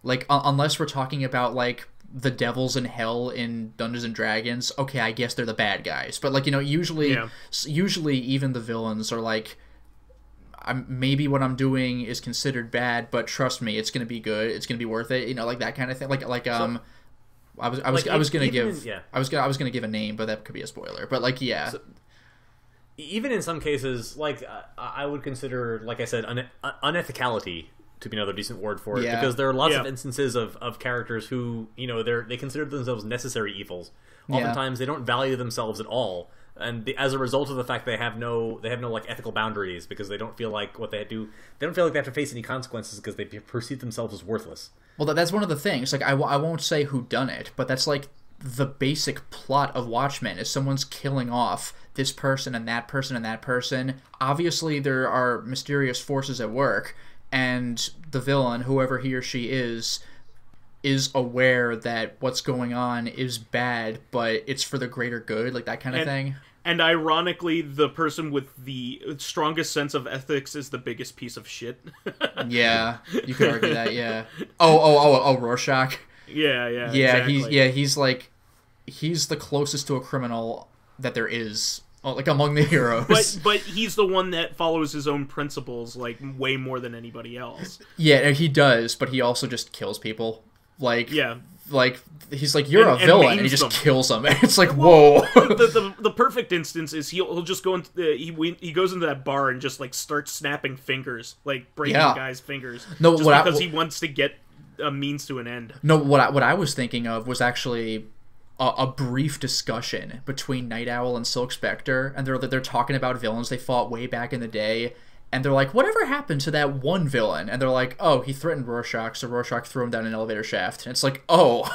like, unless we're talking about, like, the devils in hell in Dungeons and Dragons, okay, I guess they're the bad guys. But, like, you know, usually even the villains are like, maybe what I'm doing is considered bad, but trust me, it's gonna be good. It's gonna be worth it. You know, like that kind of thing. I was gonna give a name, but that could be a spoiler. But like, yeah. So, even in some cases, like I would consider, like I said, unethicality to be another decent word for it, because there are lots of instances of characters who, you know, they consider themselves necessary evils. Oftentimes, they don't value themselves at all. And as a result of the fact they have no like ethical boundaries, because they don't feel like what they do, they don't feel like they have to face any consequences because they perceive themselves as worthless. Well, that's one of the things. Like, I won't say who done it, but that's like the basic plot of Watchmen is someone's killing off this person and that person and that person. Obviously, there are mysterious forces at work, and the villain, whoever he or she is aware that what's going on is bad, but it's for the greater good, like that kind of thing. And ironically, the person with the strongest sense of ethics is the biggest piece of shit. Yeah, you could argue that. Yeah. Oh, Rorschach. Yeah, exactly. He's the closest to a criminal that there is, like, among the heroes. But he's the one that follows his own principles, like, way more than anybody else. Yeah, he does, but he also just kills people. Like, yeah. Like, he's like, you're a villain, and he just kills them. It's like, whoa. The perfect instance is he'll just go into he goes into that bar and just, like, starts snapping fingers, like breaking guys' fingers, because he wants to get a means to an end. No, what I was thinking of was actually a brief discussion between Night Owl and Silk Spectre, and they're talking about villains they fought way back in the day. And they're like, whatever happened to that one villain? And they're like, oh, he threatened Rorschach, so Rorschach threw him down an elevator shaft. And it's like, oh,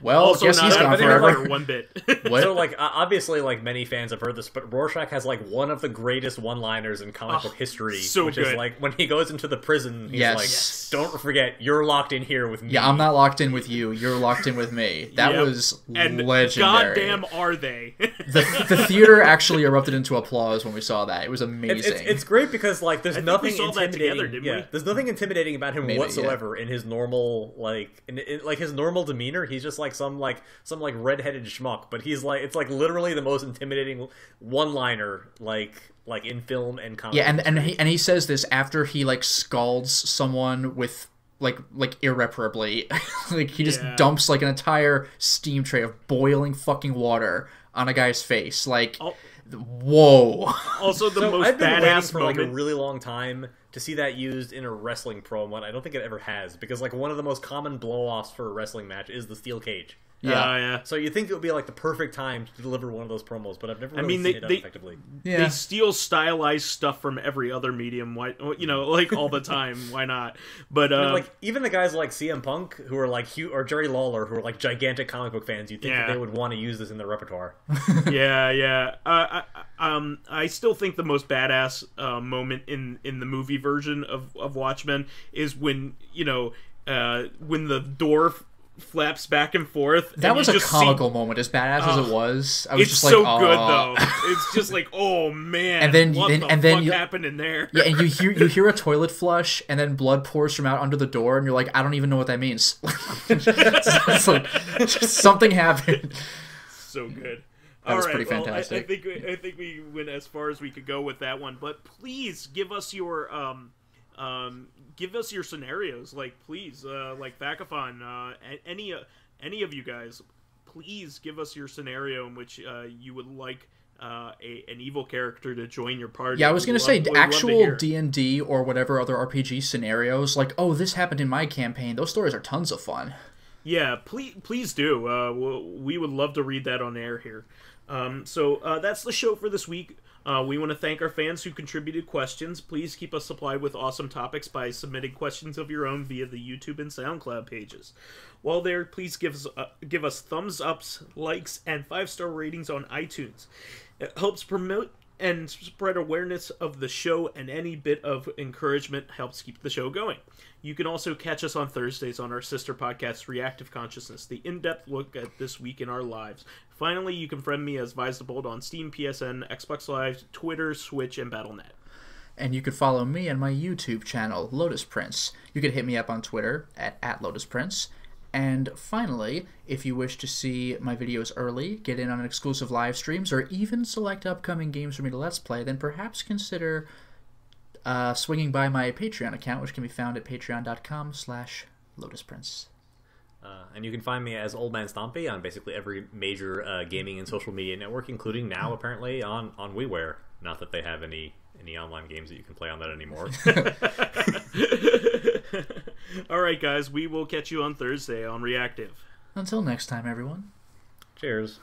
well, also guess he's gone forever. One bit. What? So, like, obviously, like, many fans have heard this, but Rorschach has, like, one of the greatest one-liners in comic book history. So which good. is, like, when he goes into the prison, he's like, don't forget, you're locked in here with me. Yeah, I'm not locked in with you. You're locked in with me. That was legendary. Goddamn are they. The theater actually erupted into applause when we saw that. It was amazing. It's great because, like, there's nothing intimidating. There's nothing intimidating about him whatsoever in his normal, like, in his normal demeanor. He's just like some redheaded schmuck, but he's like, it's like literally the most intimidating one-liner like in film and comic. Yeah, and he says this after he, like, scalds someone with like irreparably. Like, he just dumps, like, an entire steam tray of boiling fucking water on a guy's face. Like, whoa. Also, most I've been waiting for moment. like a really long time to see that used in a wrestling promo, and I don't think it ever has, because, like, one of the most common blow-offs for a wrestling match is the steel cage. Yeah. So you think it would be, like, the perfect time to deliver one of those promos, but I've never really seen it done effectively. They steal stylized stuff from every other medium. Why, you know, like, all the time. Why not? But I mean, like, even the guys like CM Punk, who are like or Jerry Lawler, who are like gigantic comic book fans, you'd think that they would want to use this in their repertoire. Yeah. I still think the most badass moment in the movie version of Watchmen is when, you know, when the door flaps back and forth. That was a comical moment, as badass as it was. I was it's just like, so good though. It's just like, oh man, and then what the fuck happened in there? Yeah, and you hear a toilet flush, and then blood pours from out under the door, and you're like, I don't even know what that means. It's like, something happened. So good. That was pretty fantastic. I think we went as far as we could go with that one, but please give us your scenarios, like, please, like Vacathon, any of you guys, please give us your scenario in which you would like an evil character to join your party. Yeah, I was gonna say actual D&D or whatever other RPG scenarios. Like, oh, this happened in my campaign. Those stories are tons of fun. Yeah, please do. We would love to read that on air here. So that's the show for this week. We want to thank our fans who contributed questions. Please keep us supplied with awesome topics by submitting questions of your own via the YouTube and SoundCloud pages. While there, please give us thumbs ups, likes, and 5-star ratings on iTunes. It helps promote and spread awareness of the show, and any bit of encouragement helps keep the show going. You can also catch us on Thursdays on our sister podcast, Corrective Consciousness, the in-depth look at this week in our lives. Finally, you can friend me as VyseTheBold on Steam, PSN, Xbox Live, Twitter, Switch, and Battle.net. And you can follow me on my YouTube channel, Lotus Prince. You can hit me up on Twitter at Lotus Prince. And finally, if you wish to see my videos early, get in on exclusive live streams, or even select upcoming games for me to Let's Play, then perhaps consider swinging by my Patreon account, which can be found at patreon.com/Lotus Prince. And you can find me as OldManStompy on basically every major gaming and social media network, including now apparently on WiiWare. Not that they have any online games that you can play on that anymore. All right, guys, we will catch you on Thursday on Reactive. Until next time, everyone. Cheers.